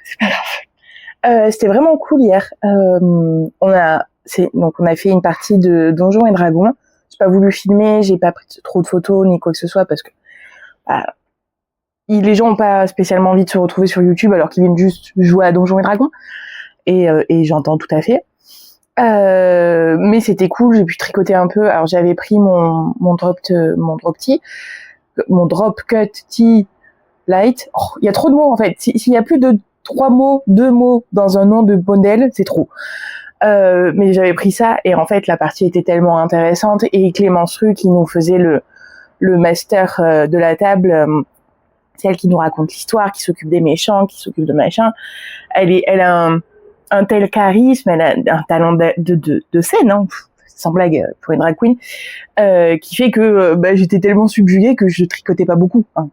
C'est pas grave. C'était vraiment cool hier. On a fait une partie de Donjons et Dragons. J'ai pas voulu filmer, j'ai pas pris trop de photos ni quoi que ce soit parce que les gens ont pas spécialement envie de se retrouver sur YouTube alors qu'ils viennent juste jouer à Donjons et Dragons et j'entends tout à fait. Mais c'était cool, j'ai pu tricoter un peu. Alors j'avais pris mon drop cut tee light. Il y a trop de mots en fait. S'il y a plus de 2 mots dans un nom de modèle, c'est trop. Mais j'avais pris ça et en fait la partie était tellement intéressante et Clémence Tru qui nous faisait le master de la table, c'est elle qui nous raconte l'histoire, qui s'occupe des méchants, qui s'occupe de machin. Elle a un tel charisme, elle a un talent de scène, hein, sans blague pour une drag queen, qui fait que j'étais tellement subjuguée que je tricotais pas beaucoup. Hein.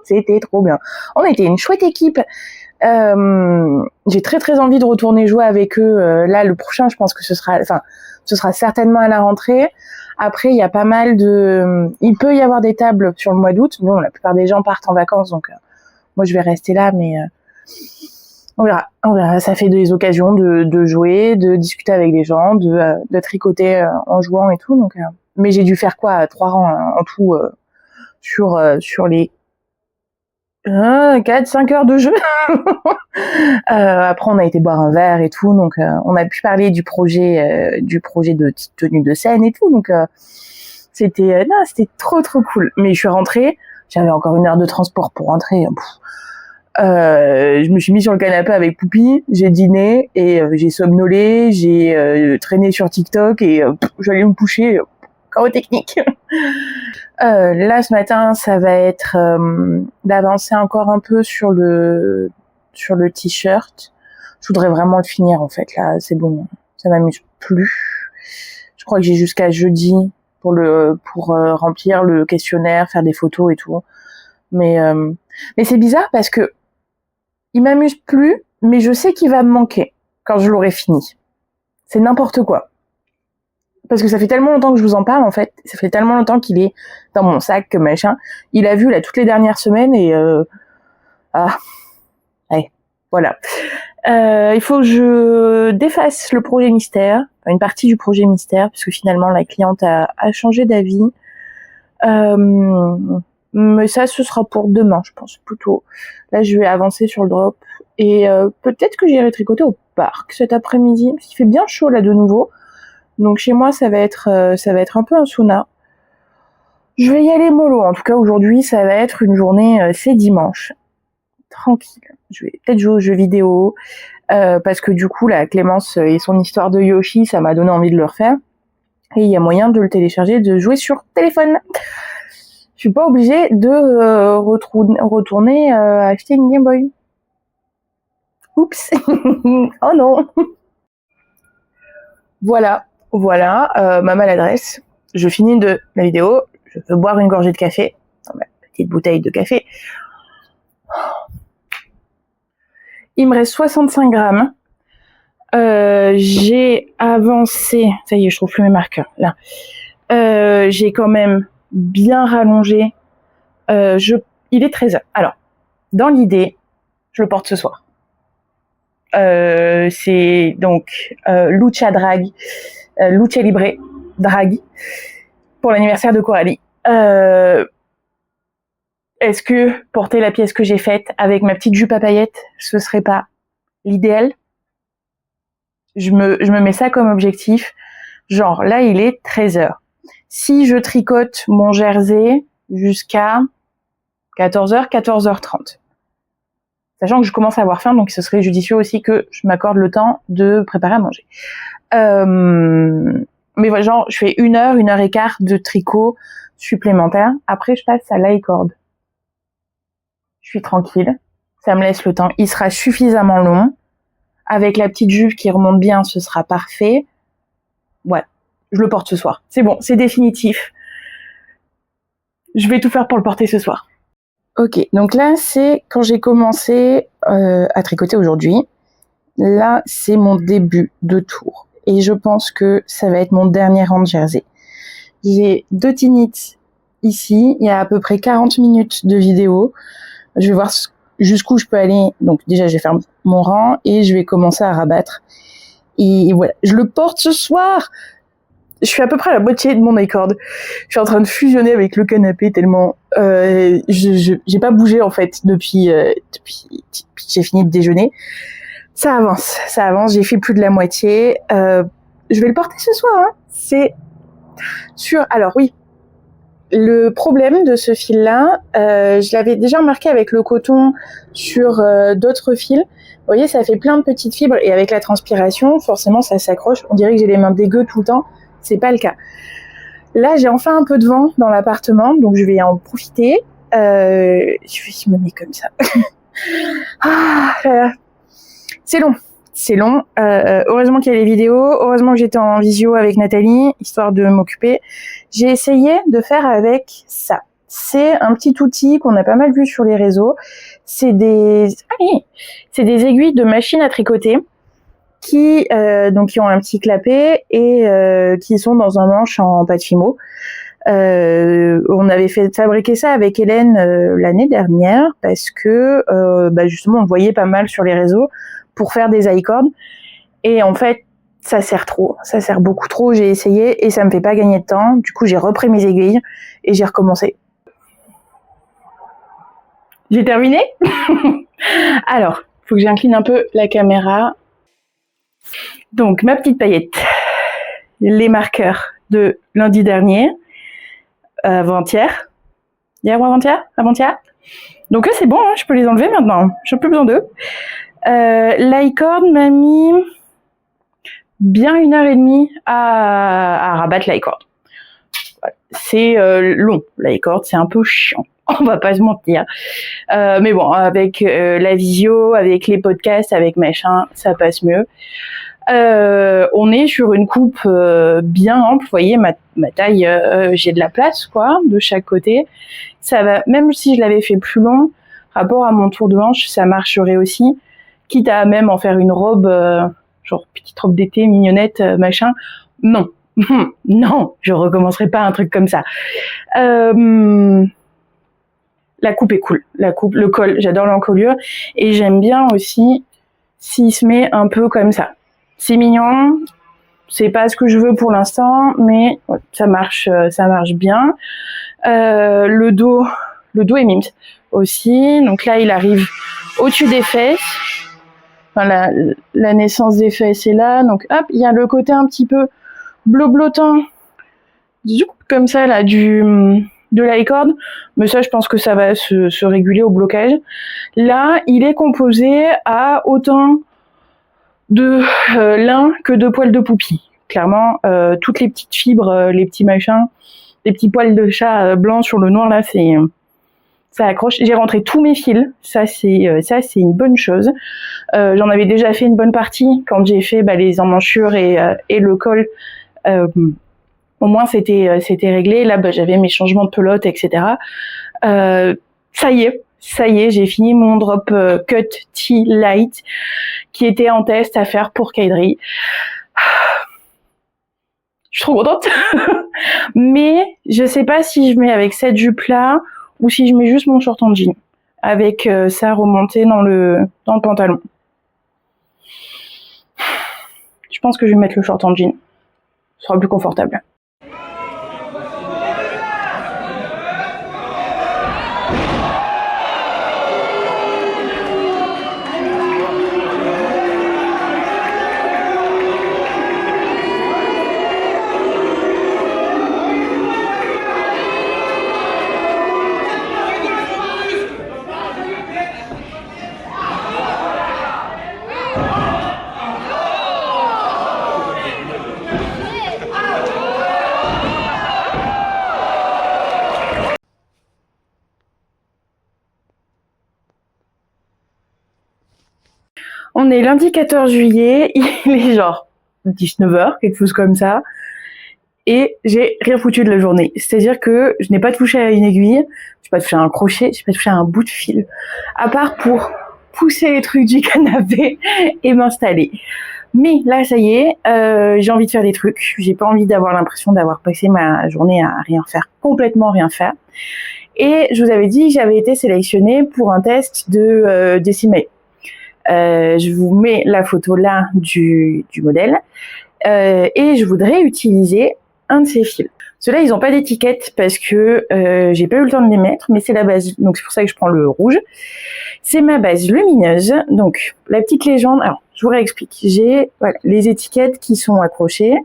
C'était trop bien. On était une chouette équipe. J'ai très très envie de retourner jouer avec eux. Là, le prochain, je pense que ce sera certainement à la rentrée. Après, il y a pas mal il peut y avoir des tables sur le mois d'août. Bon, la plupart des gens partent en vacances, donc moi je vais rester là, mais on verra. Ça fait des occasions de jouer, de discuter avec des gens, de tricoter en jouant et tout. Donc, mais j'ai dû faire 3 rangs en tout sur les 4-5 heures de jeu. Après on a été boire un verre et tout, donc on a pu parler du projet de tenue de scène et tout, donc c'était trop cool. Mais je suis rentrée, j'avais encore 1 heure de transport pour rentrer. Je me suis mis sur le canapé avec Poupie, j'ai dîné et j'ai somnolé, j'ai traîné sur TikTok et j'allais me coucher. Chaos technique. Là ce matin ça va être d'avancer encore un peu sur le t-shirt. Je voudrais vraiment le finir en fait là, c'est bon, ça m'amuse plus. Je crois que j'ai jusqu'à jeudi pour remplir le questionnaire, faire des photos et tout. Mais c'est bizarre parce que il m'amuse plus, mais je sais qu'il va me manquer quand je l'aurai fini. C'est n'importe quoi. Parce que ça fait tellement longtemps que je vous en parle, en fait. Ça fait tellement longtemps qu'il est dans mon sac, que machin. Il a vu, là, toutes les dernières semaines et... ouais, voilà. Il faut que je défasse le projet mystère, une partie du projet mystère, parce que finalement, la cliente a changé d'avis. Mais ça, ce sera pour demain, je pense, plutôt. Là, je vais avancer sur le drop. Et peut-être que j'irai tricoter au parc cet après-midi, parce qu'il fait bien chaud, là, de nouveau. Donc chez moi, ça va être un peu un sauna. Je vais y aller mollo. En tout cas, aujourd'hui, ça va être une journée, c'est dimanche. Tranquille. Je vais peut-être jouer aux jeux vidéo, parce que du coup, la Clémence et son histoire de Yoshi, ça m'a donné envie de le refaire. Et il y a moyen de le télécharger, de jouer sur téléphone. Je suis pas obligée de retourner acheter une Game Boy. Oups. Oh non. Voilà, ma maladresse. Je finis de la vidéo, je veux boire une gorgée de café, dans ma petite bouteille de café. Il me reste 65 grammes. J'ai avancé, ça y est, je trouve plus mes marqueurs, là. J'ai quand même bien rallongé. Il est 13h. Alors, dans l'idée, je le porte ce soir. C'est donc Lucha Drag, Lucha Libre Drag pour l'anniversaire de Coralie. Est-ce que porter la pièce que j'ai faite avec ma petite jupe à paillettes, ce serait pas l'idéal? Je me mets ça comme objectif. Genre, là, il est 13h. Si je tricote mon jersey jusqu'à 14h, 14h30. Sachant que je commence à avoir faim, donc ce serait judicieux aussi que je m'accorde le temps de préparer à manger. Mais voilà, genre, je fais 1h et quart de tricot supplémentaire. Après, je passe à l'aï-corde. Je suis tranquille. Ça me laisse le temps. Il sera suffisamment long. Avec la petite jupe qui remonte bien, ce sera parfait. Ouais, je le porte ce soir. C'est bon, c'est définitif. Je vais tout faire pour le porter ce soir. Ok, donc là, c'est quand j'ai commencé à tricoter aujourd'hui. Là, c'est mon début de tour. Et je pense que ça va être mon dernier rang de jersey. J'ai 2 tinites ici. Il y a à peu près 40 minutes de vidéo. Je vais voir jusqu'où je peux aller. Donc déjà, je vais faire mon rang et je vais commencer à rabattre. Et voilà, je le porte ce soir. Je suis à peu près à la moitié de mon aï-corde. Je suis en train de fusionner avec le canapé tellement j'ai pas bougé en fait depuis que j'ai fini de déjeuner. Ça avance. J'ai fait plus de la moitié. Je vais le porter ce soir. Hein. C'est sûr. Alors oui, le problème de ce fil-là, je l'avais déjà remarqué avec le coton sur d'autres fils. Vous voyez, ça fait plein de petites fibres et avec la transpiration, forcément, ça s'accroche. On dirait que j'ai les mains dégueu tout le temps. C'est pas le cas. Là, j'ai enfin un peu de vent dans l'appartement, donc je vais en profiter. Je me mets comme ça. C'est long. Heureusement qu'il y a les vidéos. Heureusement que j'étais en visio avec Nathalie, histoire de m'occuper. J'ai essayé de faire avec ça. C'est un petit outil qu'on a pas mal vu sur les réseaux. C'est des aiguilles de machine à tricoter qui ont un petit clapet et qui sont dans un manche en pâte fimo. On avait fait fabriquer ça avec Hélène l'année dernière parce que justement on le voyait pas mal sur les réseaux pour faire des aï-cordes et en fait ça sert beaucoup trop. J'ai essayé et ça me fait pas gagner de temps. Du coup j'ai repris mes aiguilles et j'ai recommencé. J'ai terminé. Alors faut que j'incline un peu la caméra. Donc ma petite paillette, les marqueurs de lundi dernier. Avant-hier. Hier ou avant-hier. Donc c'est bon, hein, je peux les enlever maintenant. Je n'ai plus besoin d'eux. L'aï-corde m'a mis bien 1h30 à rabattre l'aï-corde. C'est long, l'aï-corde, c'est un peu chiant. On va pas se mentir. Mais bon, avec la visio, avec les podcasts, avec machin, ça passe mieux. On est sur une coupe bien ample, vous voyez, ma taille, j'ai de la place, quoi, de chaque côté. Ça va, même si je l'avais fait plus long, rapport à mon tour de hanche, ça marcherait aussi. Quitte à même en faire une robe, genre petite robe d'été, mignonnette, machin. Non. Non, je recommencerai pas un truc comme ça. La coupe est cool. La coupe, le col, j'adore l'encolure. Et j'aime bien aussi s'il se met un peu comme ça. C'est mignon. C'est pas ce que je veux pour l'instant, mais ça marche bien. Le dos est mint aussi. Donc là, il arrive au-dessus des fesses. Enfin, la naissance des fesses est là. Donc hop, il y a le côté un petit peu bleu-bleutant, comme ça là, de la corde. Mais ça, je pense que ça va se réguler au blocage. Là, il est composé à autant de lin que de poils de poupie. Clairement, toutes les petites fibres, les petits machins, les petits poils de chat blancs sur le noir là, ça accroche. J'ai rentré tous mes fils, ça c'est une bonne chose. J'en avais déjà fait une bonne partie quand j'ai fait les emmanchures et le col. Au moins c'était réglé. Là, j'avais mes changements de pelote, etc. Ça y est, j'ai fini mon drop cut T light qui était en test à faire pour Kaidri. Je suis trop contente. Mais je sais pas si je mets avec cette jupe là ou si je mets juste mon short en jean avec ça remonté dans le pantalon. Je pense que je vais mettre le short en jean. Ce sera plus confortable. On est lundi 14 juillet, il est genre 19h, quelque chose comme ça, et j'ai rien foutu de la journée. C'est-à-dire que je n'ai pas touché à une aiguille, je n'ai pas touché à un crochet, je n'ai pas touché à un bout de fil, à part pour pousser les trucs du canapé et m'installer. Mais là, ça y est, j'ai envie de faire des trucs, j'ai pas envie d'avoir l'impression d'avoir passé ma journée à rien faire, complètement rien faire. Et je vous avais dit que j'avais été sélectionnée pour un test de Decimate. Je vous mets la photo là du modèle et je voudrais utiliser un de ces fils. Ceux-là, ils n'ont pas d'étiquette parce que j'ai pas eu le temps de les mettre, mais c'est la base, donc c'est pour ça que je prends le rouge. C'est ma base lumineuse, donc la petite légende. Alors, je vous réexplique. J'ai les étiquettes qui sont accrochées.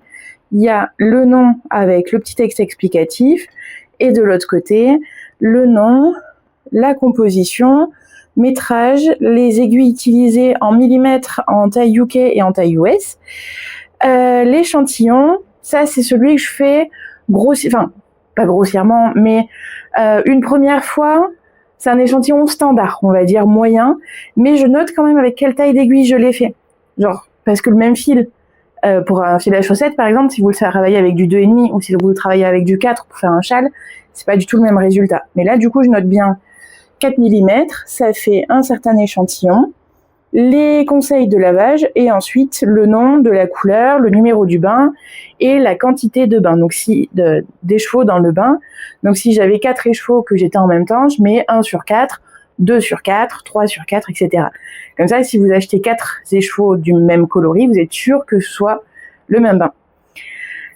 Il y a le nom avec le petit texte explicatif et de l'autre côté, le nom, la composition, métrage, les aiguilles utilisées en millimètres en taille UK et en taille US. L'échantillon, ça c'est celui que je fais enfin pas grossièrement, mais une première fois, c'est un échantillon standard, on va dire moyen, mais je note quand même avec quelle taille d'aiguille je l'ai fait. Genre, parce que le même fil, pour un fil à chaussettes par exemple, si vous le travaillez avec du 2,5 ou si vous le travaillez avec du 4 pour faire un châle, c'est pas du tout le même résultat. Mais là, du coup, je note bien 4 mm, ça fait un certain échantillon, les conseils de lavage et ensuite le nom de la couleur, le numéro du bain et la quantité de bain, donc d'échevaux dans le bain. Donc si j'avais 4 échevaux que j'étais en même temps, je mets 1 sur 4, 2 sur 4, 3 sur 4, etc. Comme ça, si vous achetez 4 échevaux du même coloris, vous êtes sûr que ce soit le même bain.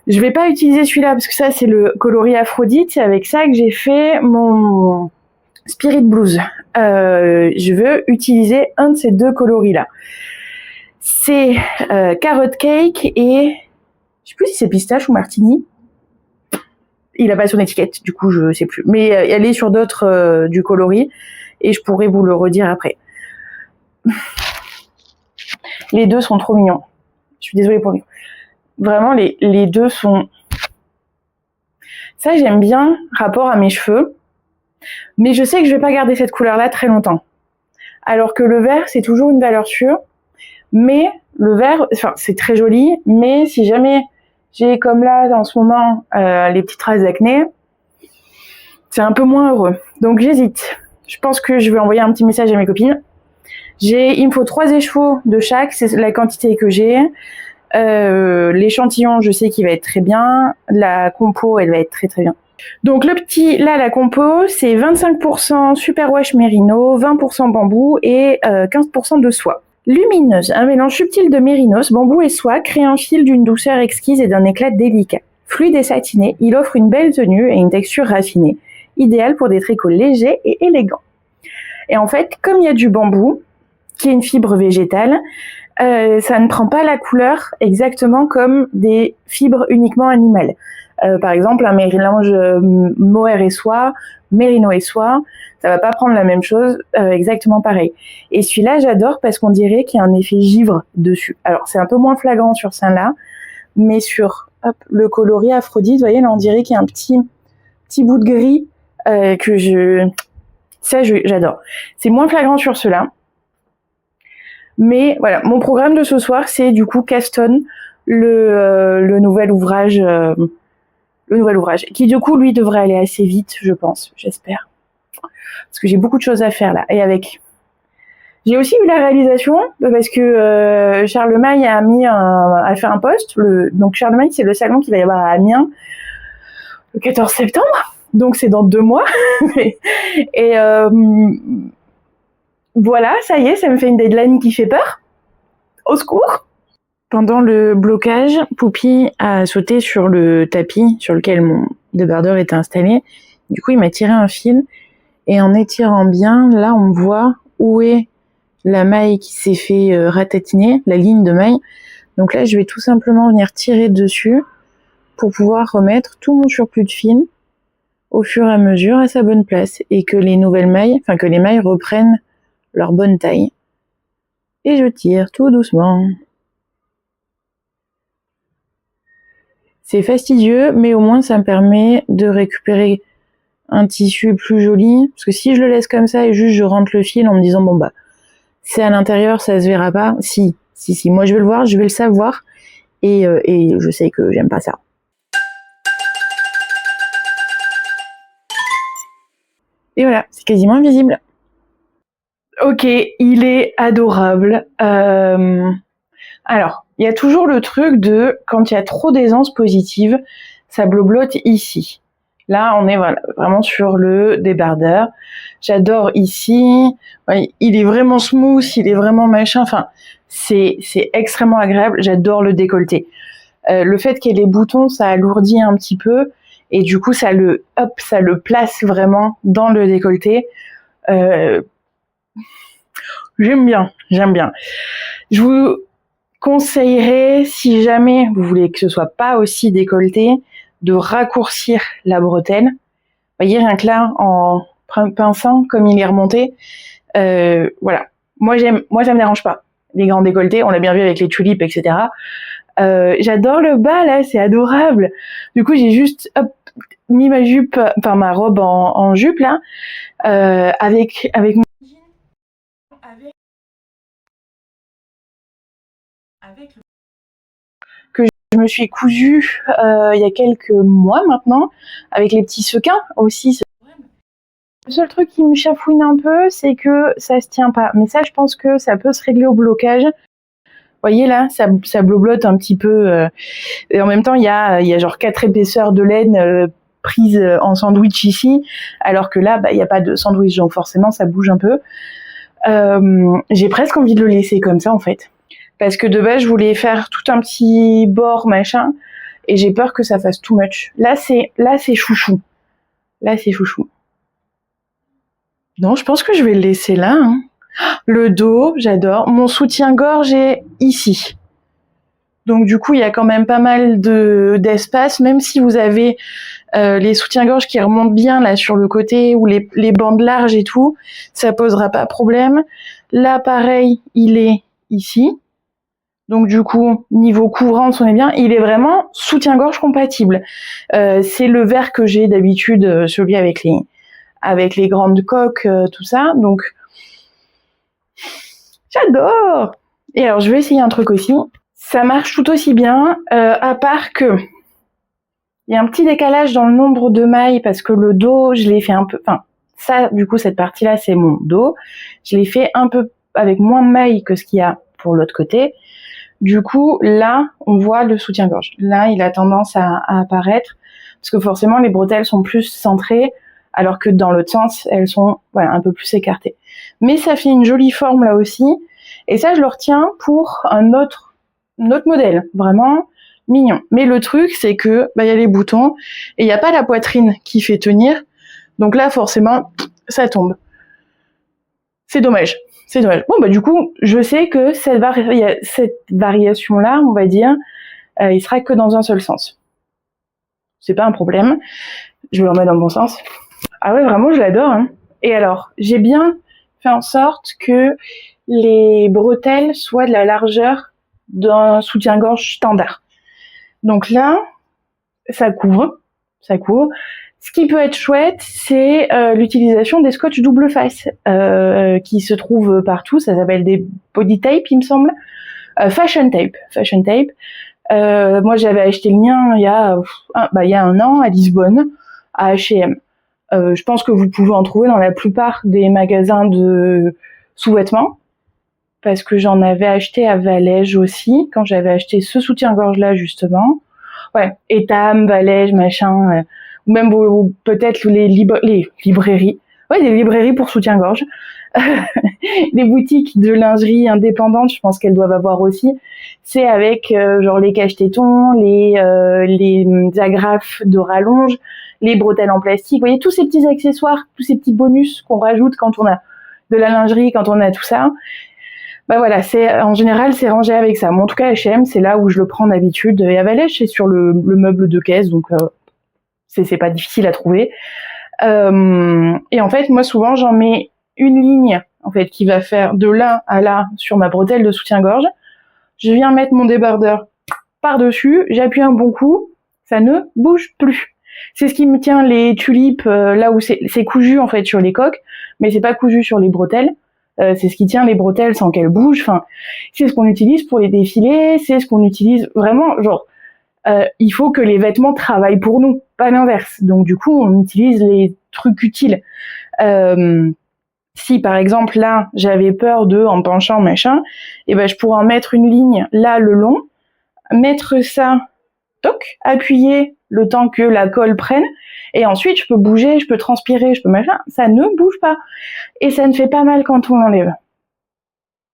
Je vais pas utiliser celui-là parce que ça c'est le coloris Aphrodite, c'est avec ça que j'ai fait mon Spirit Blues. Je veux utiliser un de ces deux coloris-là. C'est Carrot Cake et je sais plus si c'est pistache ou martini. Il a pas son étiquette, du coup je sais plus. Mais elle est sur d'autres du coloris et je pourrais vous le redire après. Les deux sont trop mignons. Je suis désolée pour lui. Vraiment, les deux sont... Ça, j'aime bien, rapport à mes cheveux. Mais je sais que je vais pas garder cette couleur-là très longtemps. Alors que le vert, c'est toujours une valeur sûre. Mais le verre, enfin, c'est très joli, mais si jamais j'ai, comme là, en ce moment, les petites traces d'acné, c'est un peu moins heureux. Donc j'hésite. Je pense que je vais envoyer un petit message à mes copines. Il me faut 3 écheveaux de chaque, c'est la quantité que j'ai. L'échantillon, je sais qu'il va être très bien. La compo, elle va être très très bien. Donc la compo, c'est 25% superwash mérino, 20% bambou et 15% de soie. Lumineuse, un mélange subtil de mérinos, bambou et soie crée un fil d'une douceur exquise et d'un éclat délicat. Fluide et satiné, il offre une belle tenue et une texture raffinée, idéal pour des tricots légers et élégants. Et en fait, comme il y a du bambou, qui est une fibre végétale, ça ne prend pas la couleur exactement comme des fibres uniquement animales. Par exemple, un mélange mohair et soie, mérino et soie, ça va pas prendre la même chose exactement pareil. Et celui-là, j'adore parce qu'on dirait qu'il y a un effet givre dessus. Alors, c'est un peu moins flagrant sur celle-là, mais sur le coloris Aphrodite, vous voyez, là, on dirait qu'il y a un petit bout de gris j'adore. C'est moins flagrant sur ceux-là. Mais voilà, mon programme de ce soir, c'est du coup Caston, le nouvel ouvrage, qui du coup, lui, devrait aller assez vite, je pense, j'espère. Parce que j'ai beaucoup de choses à faire là. J'ai aussi eu la réalisation, parce que Charlemagne a fait un post. Donc Charlemagne, c'est le salon qui va y avoir à Amiens le 14 septembre. Donc c'est dans 2 mois. Et voilà, ça y est, ça me fait une deadline qui fait peur. Au secours. Pendant le blocage, Poupie a sauté sur le tapis sur lequel mon débardeur était installé. Du coup, il m'a tiré un fil. Et en étirant bien, là, on voit où est la maille qui s'est fait ratatiner, la ligne de maille. Donc là, je vais tout simplement venir tirer dessus pour pouvoir remettre tout mon surplus de fil au fur et à mesure à sa bonne place et que les mailles reprennent leur bonne taille. Et je tire tout doucement. C'est fastidieux, mais au moins ça me permet de récupérer un tissu plus joli. Parce que si je le laisse comme ça et juste je rentre le fil en me disant bon bah c'est à l'intérieur, ça se verra pas. Si, moi je vais le voir, je vais le savoir. Et je sais que j'aime pas ça. Et voilà, c'est quasiment invisible. Ok, il est adorable. Alors, il y a toujours le truc de quand il y a trop d'aisance positive, ça bloblote ici. Là, on est vraiment sur le débardeur. J'adore ici. Ouais, il est vraiment smooth, il est vraiment machin. Enfin, c'est extrêmement agréable. J'adore le décolleté. Le fait qu'il y ait les boutons, ça alourdit un petit peu. Et du coup, ça le place vraiment dans le décolleté. J'aime bien. Je vous conseillerais, si jamais vous voulez que ce soit pas aussi décolleté, de raccourcir la bretelle. Vous voyez, rien que là, en pinçant, comme il est remonté, voilà. Moi, ça me dérange pas. Les grands décolletés, on l'a bien vu avec les tulipes, etc. J'adore le bas, là, c'est adorable. Du coup, j'ai juste mis ma jupe, enfin ma robe en jupe, là, avec mon que je me suis cousue il y a quelques mois maintenant, avec les petits sequins aussi. Le seul truc qui me chafouine un peu, c'est que ça se tient pas. Mais ça, je pense que ça peut se régler au blocage. Vous voyez là, ça bloblote un petit peu. Et en même temps, il y a genre 4 épaisseurs de laine prises en sandwich ici, alors que là, il n'y a pas de sandwich, donc forcément, ça bouge un peu. J'ai presque envie de le laisser comme ça, en fait. Parce que de base, je voulais faire tout un petit bord, machin, et j'ai peur que ça fasse too much. Là, c'est chouchou. Non, je pense que je vais le laisser là. Hein. Le dos, j'adore. Mon soutien-gorge est ici. Donc du coup, il y a quand même pas mal d'espace, même si vous avez les soutiens-gorge qui remontent bien là sur le côté ou les bandes larges et tout, ça posera pas problème. Là, pareil, il est ici. Donc du coup, niveau couvrance, on est bien. Il est vraiment soutien-gorge compatible. C'est le vert que j'ai d'habitude, celui avec les grandes coques, tout ça. Donc, j'adore. Et alors, je vais essayer un truc aussi. Ça marche tout aussi bien, à part que il y a un petit décalage dans le nombre de mailles parce que le dos, je l'ai fait un peu... Enfin, ça, du coup, cette partie-là, c'est mon dos. Je l'ai fait un peu avec moins de mailles que ce qu'il y a pour l'autre côté. Du coup, là, on voit le soutien-gorge. Là, il a tendance à apparaître parce que forcément, les bretelles sont plus centrées alors que dans l'autre sens, elles sont un peu plus écartées. Mais ça fait une jolie forme là aussi. Et ça, je le retiens pour un autre modèle, vraiment mignon. Mais le truc, c'est que y a les boutons et il n'y a pas la poitrine qui fait tenir. Donc là, forcément, ça tombe. C'est dommage. Bon, du coup, je sais que cette variation-là, on va dire, il sera que dans un seul sens. C'est pas un problème. Je vais le remettre dans le bon sens. Ah ouais, vraiment, je l'adore. Hein. Et alors, j'ai bien fait en sorte que les bretelles soient de la largeur d'un soutien-gorge standard. Donc là, ça couvre. Ce qui peut être chouette, c'est l'utilisation des scotch double face qui se trouvent partout. Ça s'appelle des body tape, il me semble. Fashion tape. Moi, j'avais acheté le mien il y a un an à Lisbonne, à H&M. Je pense que vous pouvez en trouver dans la plupart des magasins de sous-vêtements, parce que j'en avais acheté à Valège aussi, quand j'avais acheté ce soutien-gorge-là, justement. Ouais, Etam, Valège, machin, ou même peut-être les librairies. Ouais, des librairies pour soutien-gorge. Les boutiques de lingerie indépendantes, je pense qu'elles doivent avoir aussi. C'est avec genre les cache-tétons, les agrafes de rallonge, les bretelles en plastique. Vous voyez, tous ces petits accessoires, tous ces petits bonus qu'on rajoute quand on a de la lingerie, quand on a tout ça. En général, c'est rangé avec ça. Mais en tout cas, H&M, c'est là où je le prends d'habitude. Et à Valège, c'est sur le meuble de caisse, donc c'est pas difficile à trouver. Et en fait, moi, souvent, j'en mets une ligne, en fait, qui va faire de là à là sur ma bretelle de soutien-gorge. Je viens mettre mon débardeur par-dessus, j'appuie un bon coup, ça ne bouge plus. C'est ce qui me tient les tulipes là où c'est cousu, en fait, sur les coques, mais c'est pas cousu sur les bretelles. C'est ce qui tient les bretelles sans qu'elles bougent. Enfin, c'est ce qu'on utilise pour les défilés, c'est ce qu'on utilise vraiment, genre, il faut que les vêtements travaillent pour nous, pas l'inverse. Donc du coup, on utilise les trucs utiles. Si par exemple là, j'avais peur en penchant machin, je pourrais en mettre une ligne là le long, mettre ça, toc, appuyer le temps que la colle prenne, et ensuite je peux bouger, je peux transpirer, je peux machin. Ça ne bouge pas et ça ne fait pas mal quand on l'enlève.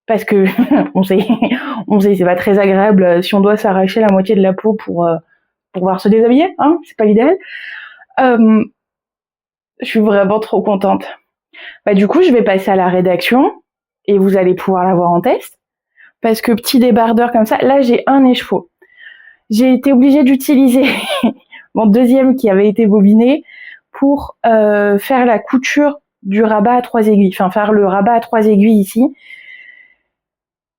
Parce que on sait, c'est pas très agréable si on doit s'arracher la moitié de la peau pour pouvoir se déshabiller, hein, c'est pas l'idéal. Je suis vraiment trop contente. Du coup, je vais passer à la rédaction et vous allez pouvoir la voir en test. Parce que petit débardeur comme ça, là j'ai un écheveau. J'ai été obligée d'utiliser mon deuxième qui avait été bobiné pour faire la couture du rabat à 3 aiguilles. Enfin, faire le rabat à 3 aiguilles ici.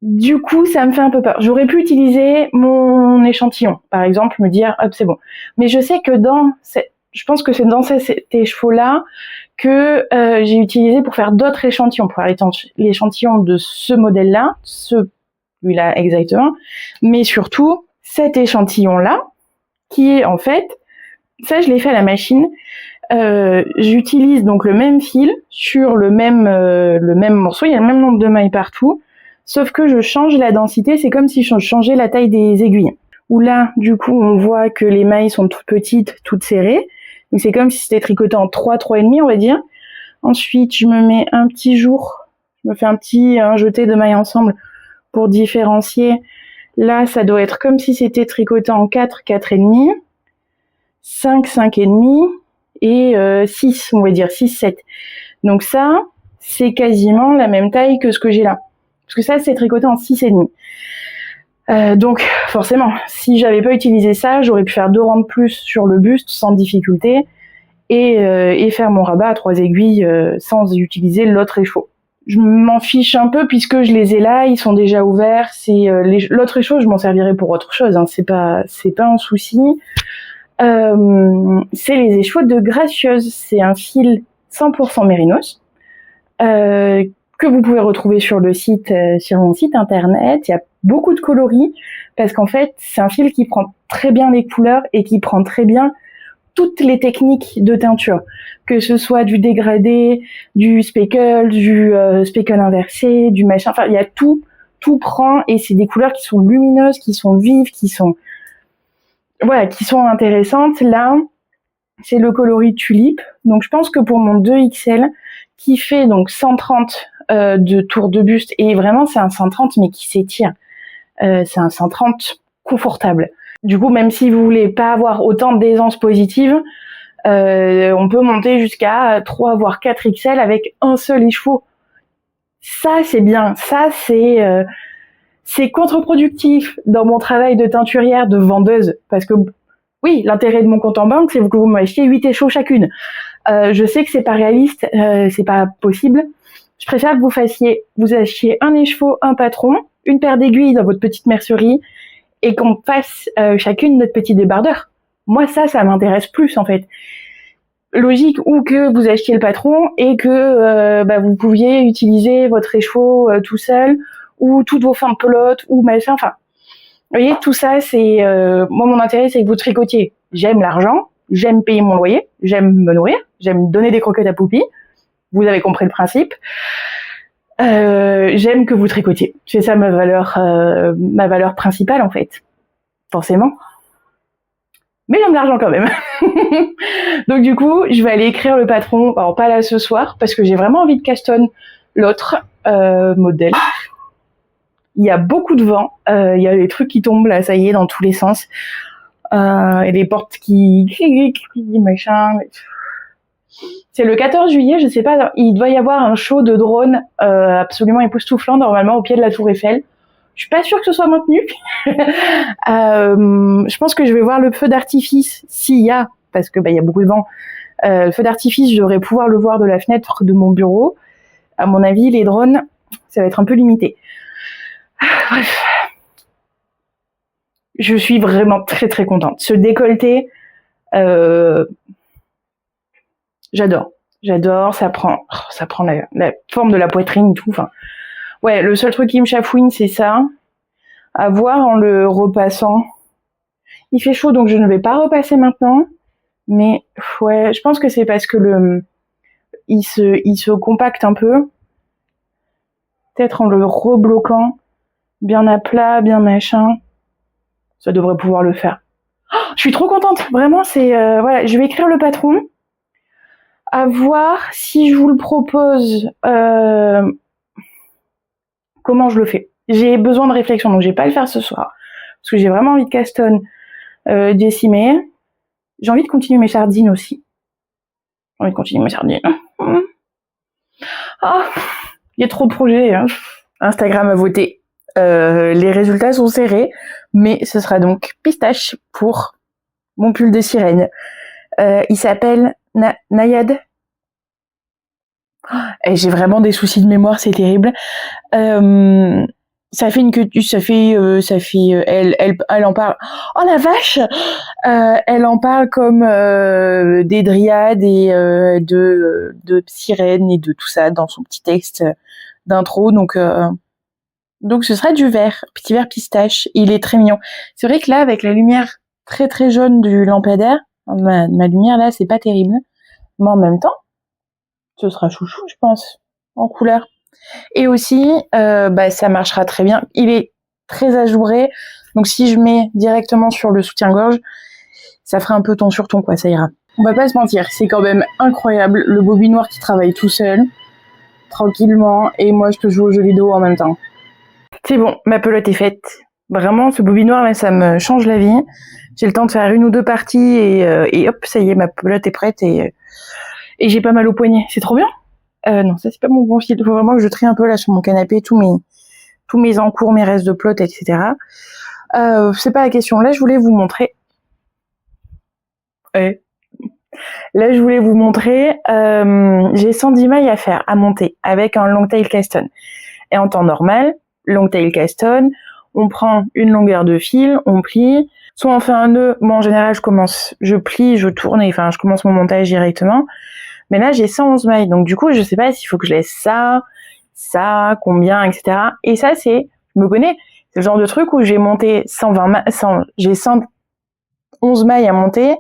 Du coup, ça me fait un peu peur. J'aurais pu utiliser mon échantillon, par exemple, me dire, hop, c'est bon. Mais je sais que je pense que c'est dans cet écheveau-là que j'ai utilisé pour faire d'autres échantillons, pour faire l'échantillon de ce modèle-là, celui-là exactement, mais surtout cet échantillon-là, qui est en fait, ça je l'ai fait à la machine. J'utilise donc le même fil sur le même morceau, il y a le même nombre de mailles partout. Sauf que je change la densité, c'est comme si je changeais la taille des aiguilles. Où là, du coup, on voit que les mailles sont toutes petites, toutes serrées. Donc c'est comme si c'était tricoté en 3,5, on va dire. Ensuite, je me mets un petit jour, je me fais un jeté de mailles ensemble pour différencier. Là, ça doit être comme si c'était tricoté en 4, 4,5, 5, 5,5 et 6, on va dire 6, 7. Donc ça, c'est quasiment la même taille que ce que j'ai là. Parce que ça, c'est tricoté en 6,5. Donc, forcément, si j'avais pas utilisé ça, j'aurais pu faire 2 rangs de plus sur le buste sans difficulté et faire mon rabat à 3 aiguilles sans utiliser l'autre écheveau. Je m'en fiche un peu puisque je les ai là, ils sont déjà ouverts. L'autre écheveau, je m'en servirai pour autre chose. Hein, c'est pas un souci. C'est les écheveaux de Gracieuse. C'est un fil 100% mérinos. que vous pouvez retrouver sur le site, sur mon site internet. Il y a beaucoup de coloris parce qu'en fait, c'est un fil qui prend très bien les couleurs et qui prend très bien toutes les techniques de teinture, que ce soit du dégradé, du speckle, du speckle inversé, du machin, enfin il y a tout prend, et c'est des couleurs qui sont lumineuses, qui sont vives, qui sont intéressantes. Là, c'est le coloris tulipe, donc je pense que pour mon 2XL, qui fait donc 130 de tour de buste, et vraiment c'est un 130 mais qui s'étire, c'est un 130 confortable. Du coup, même si vous voulez pas avoir autant d'aisance positive, on peut monter jusqu'à 3 voire 4 XL avec un seul écheveau. Ça, c'est bien. Ça, c'est contre-productif dans mon travail de teinturière, de vendeuse. Parce que, oui, l'intérêt de mon compte en banque, c'est que vous m'achetiez 8 écheveaux chacune. Je sais que c'est pas réaliste, c'est pas possible. Je préfère que vous achetiez un écheveau, un patron, une paire d'aiguilles dans votre petite mercerie, et qu'on fasse chacune notre petit débardeur. Moi, ça m'intéresse plus, en fait. Logique, ou que vous achetiez le patron et que vous pouviez utiliser votre écheveau tout seul, ou toutes vos fins de pelote, ou machin, enfin... Vous voyez, tout ça, c'est... moi, mon intérêt, c'est que vous tricotiez. J'aime l'argent, j'aime payer mon loyer, j'aime me nourrir, j'aime donner des croquettes à Poupie. Vous avez compris le principe. J'aime que vous tricotiez. C'est ça ma valeur principale, en fait. Forcément. Mais j'aime l'argent quand même. Donc du coup, je vais aller écrire le patron. Alors pas là ce soir, parce que j'ai vraiment envie de castonne l'autre modèle. Il y a beaucoup de vent. Il y a des trucs qui tombent là, ça y est, dans tous les sens. Et des portes qui machin... C'est le 14 juillet, je sais pas, il doit y avoir un show de drone absolument époustouflant, normalement au pied de la Tour Eiffel. Je suis pas sûre que ce soit maintenu. Je pense que je vais voir le feu d'artifice, s'il y a, parce que il y a beaucoup de vent. Le feu d'artifice, je devrais pouvoir le voir de la fenêtre de mon bureau. À mon avis, les drones, ça va être un peu limité. Bref. Je suis vraiment très très contente. Ce décolleté, j'adore, ça prend la forme de la poitrine et tout. Enfin, ouais, le seul truc qui me chafouine, c'est ça. À voir en le repassant. Il fait chaud, donc je ne vais pas repasser maintenant. Mais ouais, je pense que c'est parce que il se compacte un peu. Peut-être en le rebloquant bien à plat, bien machin. Ça devrait pouvoir le faire. Oh, je suis trop contente, vraiment. C'est voilà, je vais écrire le patron. À voir si je vous le propose. Comment je le fais. J'ai besoin de réflexion, donc je vais pas le faire ce soir. Parce que j'ai vraiment envie de castonne décimée. J'ai envie de continuer mes sardines aussi. J'ai envie de continuer mes sardines. Ah, il y a trop de projets. Hein. Instagram a voté. Les résultats sont serrés. Mais ce sera donc pistache pour mon pull de sirène. Il s'appelle Nayad. Et j'ai vraiment des soucis de mémoire, c'est terrible. Ça fait elle en parle. Oh la vache, elle en parle comme des dryades et de sirènes et de tout ça dans son petit texte d'intro. Donc ce sera du vert, petit vert pistache. Il est très mignon. C'est vrai que là, avec la lumière très très jaune du lampadaire, ma lumière là, c'est pas terrible. Mais en même temps, ce sera chouchou, je pense, en couleur. Et aussi, ça marchera très bien. Il est très ajouré, donc si je mets directement sur le soutien-gorge, ça fera un peu ton sur ton, quoi, ça ira. On va pas se mentir, c'est quand même incroyable, le bobinoir qui travaille tout seul, tranquillement, et moi je peux jouer aux jeux vidéo en même temps. C'est bon, ma pelote est faite. Vraiment, ce bobinoir là, ça me change la vie. J'ai le temps de faire 1 ou 2 parties et hop, ça y est, ma pelote est prête et j'ai pas mal au poignet. C'est trop bien. Non, ça c'est pas mon bon style. Il faut vraiment que je trie un peu là sur mon canapé tous mes encours, mes restes de pelote, etc. C'est pas la question. Là, je voulais vous montrer. Là, je voulais vous montrer. J'ai 110 mailles à faire, à monter avec un long tail caston. Et en temps normal, long tail caston, on prend une longueur de fil, on plie. Soit on fait un nœud. Moi, en général, je plie, je tourne, je commence mon montage directement. Mais là, j'ai 111 mailles. Donc, du coup, je sais pas s'il faut que je laisse ça, ça, combien, etc. Et ça, je me connais, c'est le genre de truc où j'ai monté 111 mailles à monter,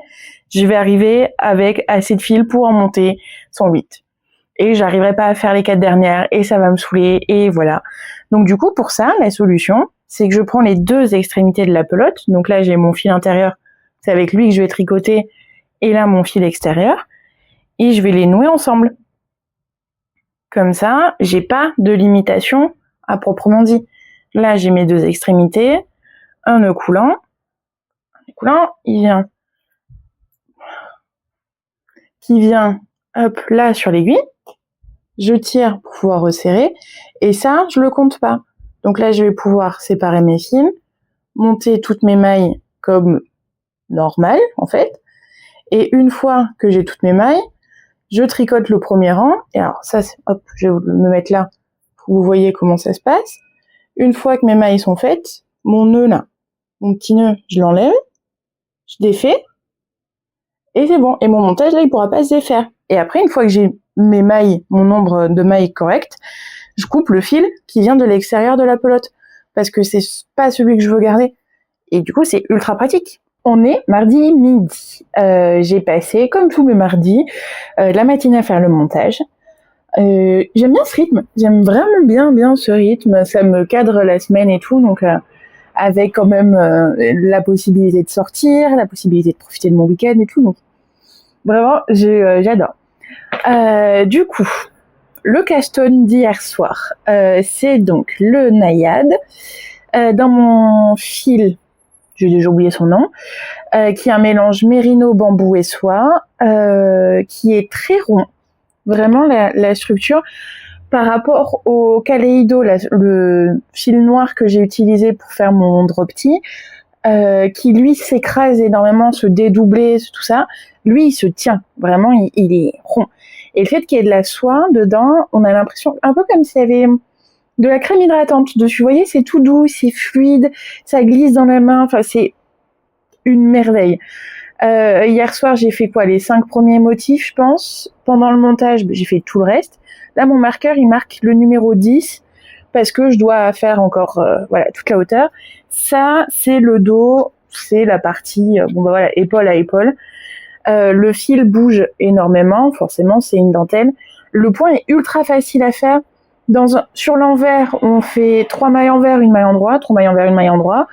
je vais arriver avec assez de fil pour en monter 108. Et j'arriverai pas à faire les 4 dernières, et ça va me saouler, et voilà. Donc du coup, pour ça, la solution, c'est que je prends les 2 extrémités de la pelote. Donc là, j'ai mon fil intérieur, c'est avec lui que je vais tricoter, et là, mon fil extérieur, et je vais les nouer ensemble. Comme ça, j'ai pas de limitation à proprement dit. Là, j'ai mes 2 extrémités, un nœud coulant, il vient hop là sur l'aiguille, je tire pour pouvoir resserrer, et ça, je le compte pas. Donc là, je vais pouvoir séparer mes fils, monter toutes mes mailles comme normal, en fait, et une fois que j'ai toutes mes mailles, je tricote le premier rang, et alors ça, hop, je vais me mettre là, pour que vous voyez comment ça se passe. Une fois que mes mailles sont faites, mon nœud là, mon petit nœud, je l'enlève, je défais, et c'est bon. Et mon montage là, il pourra pas se défaire. Et après, une fois que j'ai mes mailles, mon nombre de mailles correct, je coupe le fil qui vient de l'extérieur de la pelote, parce que c'est pas celui que je veux garder. Et du coup, c'est ultra pratique. On est mardi midi. J'ai passé, comme tous mes mardis, la matinée à faire le montage. J'aime bien ce rythme. J'aime vraiment bien ce rythme. Ça me cadre la semaine et tout, donc avec quand même la possibilité de sortir, la possibilité de profiter de mon week-end et tout. Donc vraiment, j'adore. Du coup, le casse-tone d'hier soir, c'est donc le naïade. Dans mon fil, j'ai déjà oublié son nom, qui est un mélange mérino, bambou et soie, qui est très rond. Vraiment, la structure, par rapport au kaleido, le fil noir que j'ai utilisé pour faire mon drop tee, qui lui s'écrase énormément, se dédoubler, tout ça, lui il se tient, vraiment il est rond. Et le fait qu'il y ait de la soie dedans, on a l'impression, un peu comme s'il y avait de la crème hydratante dessus, vous voyez, c'est tout doux, c'est fluide, ça glisse dans la main, enfin c'est une merveille. Hier soir, j'ai fait quoi, les 5 premiers motifs, je pense. Pendant le montage, j'ai fait tout le reste. Là, mon marqueur, il marque le numéro 10 parce que je dois faire encore voilà, toute la hauteur. Ça, c'est le dos, c'est la partie voilà, épaule à épaule. Le fil bouge énormément, forcément, c'est une dentelle. Le point est ultra facile à faire. Sur l'envers, on fait 3 mailles envers, une maille endroit, 3 mailles envers, une maille endroit.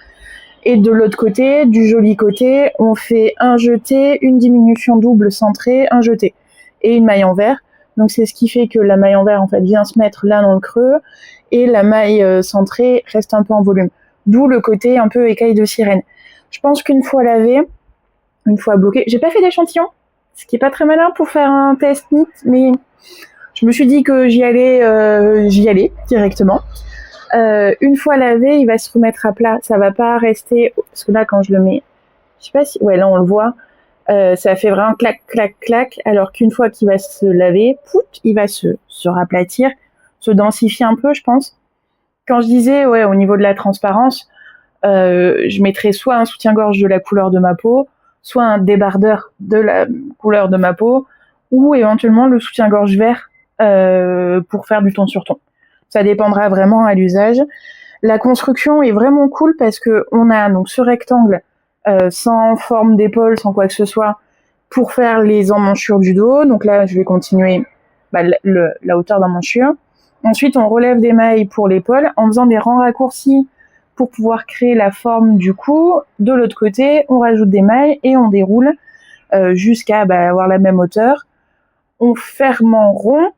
Et de l'autre côté, du joli côté, on fait un jeté, une diminution double centrée, un jeté et une maille envers. Donc c'est ce qui fait que la maille envers en fait vient se mettre là dans le creux et la maille centrée reste un peu en volume. D'où le côté un peu écaille de sirène. Je pense qu'une fois lavé, une fois bloqué, j'ai pas fait d'échantillon, ce qui est pas très malin pour faire un test knit, mais je me suis dit que j'y allais directement. Une fois lavé, il va se remettre à plat. Ça va pas rester, parce que là, quand je le mets, je sais pas si, ouais, là, on le voit, ça fait vraiment clac, clac, clac, alors qu'une fois qu'il va se laver, il va se raplatir, se densifier un peu, je pense. Quand je disais, ouais, au niveau de la transparence, je mettrais soit un soutien-gorge de la couleur de ma peau, soit un débardeur de la couleur de ma peau, ou éventuellement le soutien-gorge vert pour faire du ton sur ton. Ça dépendra vraiment à l'usage. La construction est vraiment cool parce que on a donc ce rectangle sans forme d'épaule, sans quoi que ce soit, pour faire les emmanchures du dos. Donc là, je vais continuer la hauteur d'emmanchure. Ensuite, on relève des mailles pour l'épaule en faisant des rangs raccourcis pour pouvoir créer la forme du cou. De l'autre côté, on rajoute des mailles et on déroule jusqu'à avoir la même hauteur. On ferme en rond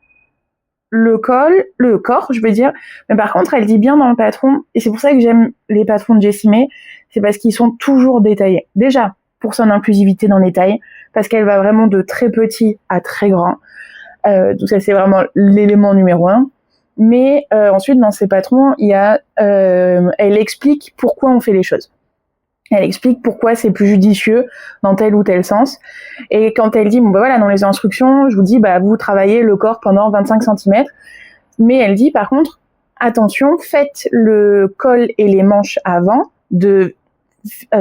le corps, je veux dire. Mais par contre, elle dit bien dans le patron, et c'est pour ça que j'aime les patrons de Jessie May, c'est parce qu'ils sont toujours détaillés. Déjà, pour son inclusivité dans les tailles, parce qu'elle va vraiment de très petit à très grand. Donc ça, c'est vraiment l'élément numéro 1. Mais ensuite, dans ces patrons, il y a, elle explique pourquoi on fait les choses. Elle explique pourquoi c'est plus judicieux dans tel ou tel sens. Et quand elle dit, voilà, dans les instructions, je vous dis, vous travaillez le corps pendant 25 cm. Mais elle dit, par contre, attention, faites le col et les manches avant de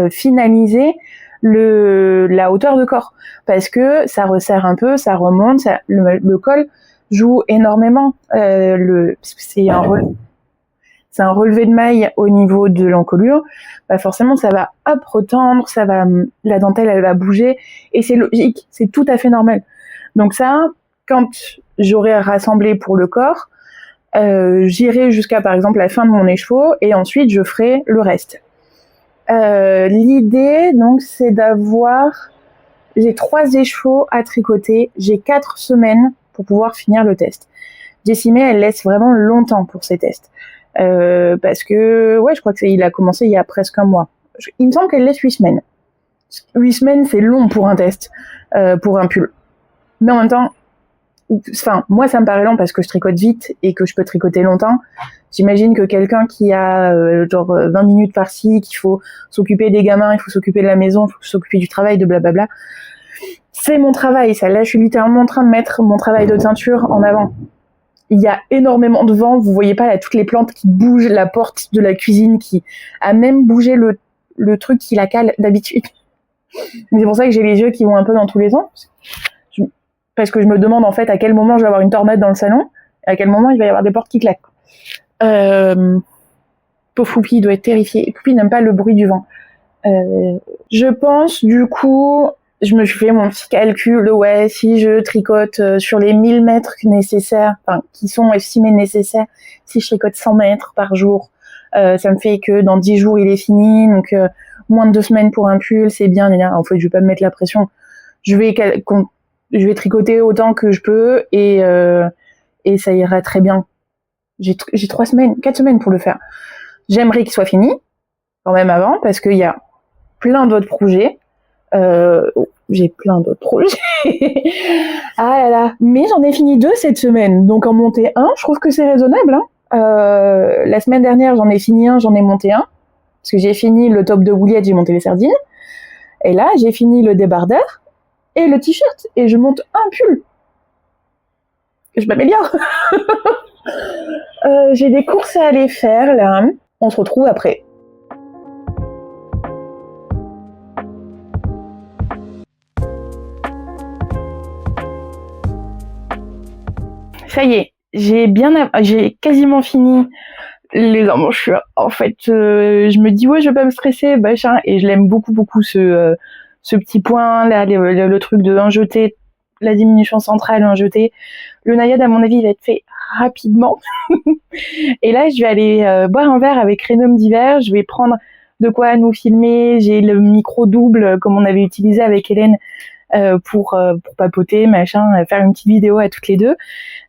finaliser la hauteur de corps. Parce que ça resserre un peu, ça remonte, le col joue énormément. Parce que c'est un relevé de maille au niveau de l'encolure, bah forcément ça va retendre, la dentelle elle va bouger, et c'est logique, c'est tout à fait normal. Donc ça, quand j'aurai rassemblé pour le corps, j'irai jusqu'à par exemple la fin de mon écheveau, et ensuite je ferai le reste. L'idée donc c'est j'ai 3 écheveaux à tricoter, j'ai 4 semaines pour pouvoir finir le test. Jessimé, elle laisse vraiment longtemps pour ses tests. Parce que, je crois qu'il a commencé il y a presque un mois. Il me semble qu'elle laisse 8 semaines. 8 semaines, c'est long pour un test, pour un pull. Mais en même temps, moi, ça me paraît long parce que je tricote vite et que je peux tricoter longtemps. J'imagine que quelqu'un qui a 20 minutes par-ci, qu'il faut s'occuper des gamins, il faut s'occuper de la maison, il faut s'occuper du travail, de blablabla. C'est mon travail, ça. Là, je suis littéralement en train de mettre mon travail de teinture en avant. Il y a énormément de vent, vous voyez pas là toutes les plantes qui bougent, la porte de la cuisine qui a même bougé le truc qui la cale d'habitude. C'est pour ça que j'ai les yeux qui vont un peu dans tous les sens. Parce que je me demande en fait à quel moment je vais avoir une tornade dans le salon, et à quel moment il va y avoir des portes qui claquent. Pauvre Foupi, il doit être terrifié. Foupi n'aime pas le bruit du vent. Je pense du coup, je me suis fait mon petit calcul, si je tricote sur les 1000 mètres nécessaires, qui sont estimés nécessaires, si je tricote 100 mètres par jour, ça me fait que dans 10 jours il est fini, donc moins de 2 semaines pour un pull, c'est bien. En fait, je vais pas me mettre la pression. Je vais tricoter autant que je peux, et ça ira très bien. J'ai 4 semaines pour le faire. J'aimerais qu'il soit fini, quand même avant, parce qu'il y a plein d'autres projets. J'ai plein d'autres projets. Ah là là. Mais j'en ai fini 2 cette semaine. Donc en monter 1, je trouve que c'est raisonnable. La semaine dernière, j'en ai fini 1, j'en ai monté 1. Parce que j'ai fini le top de bouliette, j'ai monté les sardines. Et là, j'ai fini le débardeur et le t-shirt. Et je monte un pull. Je m'améliore. J'ai des courses à aller faire là. On se retrouve après. Ça y est, j'ai quasiment fini les embouchures. En fait, je me dis je vais pas me stresser, machin, et je l'aime beaucoup ce petit point là, le truc de un jeté, la diminution centrale, un jeté. Le naïade, à mon avis, il va être fait rapidement. Et là, je vais aller boire un verre avec Renum d'hiver. Je vais prendre de quoi nous filmer. J'ai le micro double comme on avait utilisé avec Hélène pour papoter, machin, faire une petite vidéo à toutes les deux.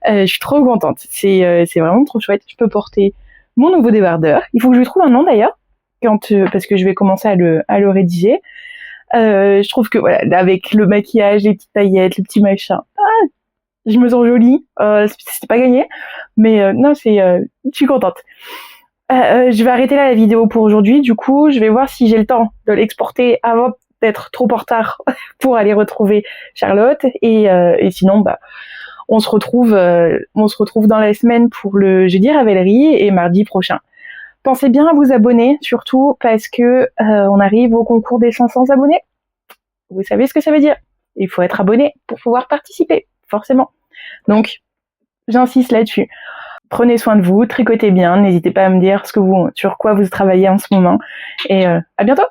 Je suis trop contente. C'est vraiment trop chouette. Je peux porter mon nouveau débardeur. Il faut que je lui trouve un nom d'ailleurs, parce que je vais commencer à le rédiger. Je trouve que voilà, avec le maquillage, les petites paillettes, les petits machins, je me sens jolie. C'est pas gagné, mais non, je suis contente. Je vais arrêter là la vidéo pour aujourd'hui. Du coup, je vais voir si j'ai le temps de l'exporter avant d'être trop en retard pour aller retrouver Charlotte. Et sinon, on se retrouve dans la semaine pour le jeudi Ravellerie et mardi prochain. Pensez bien à vous abonner, surtout parce que on arrive au concours des 500 abonnés. Vous savez ce que ça veut dire. Il faut être abonné pour pouvoir participer, forcément. Donc, j'insiste là-dessus. Prenez soin de vous, tricotez bien, n'hésitez pas à me dire sur quoi vous travaillez en ce moment. Et à bientôt!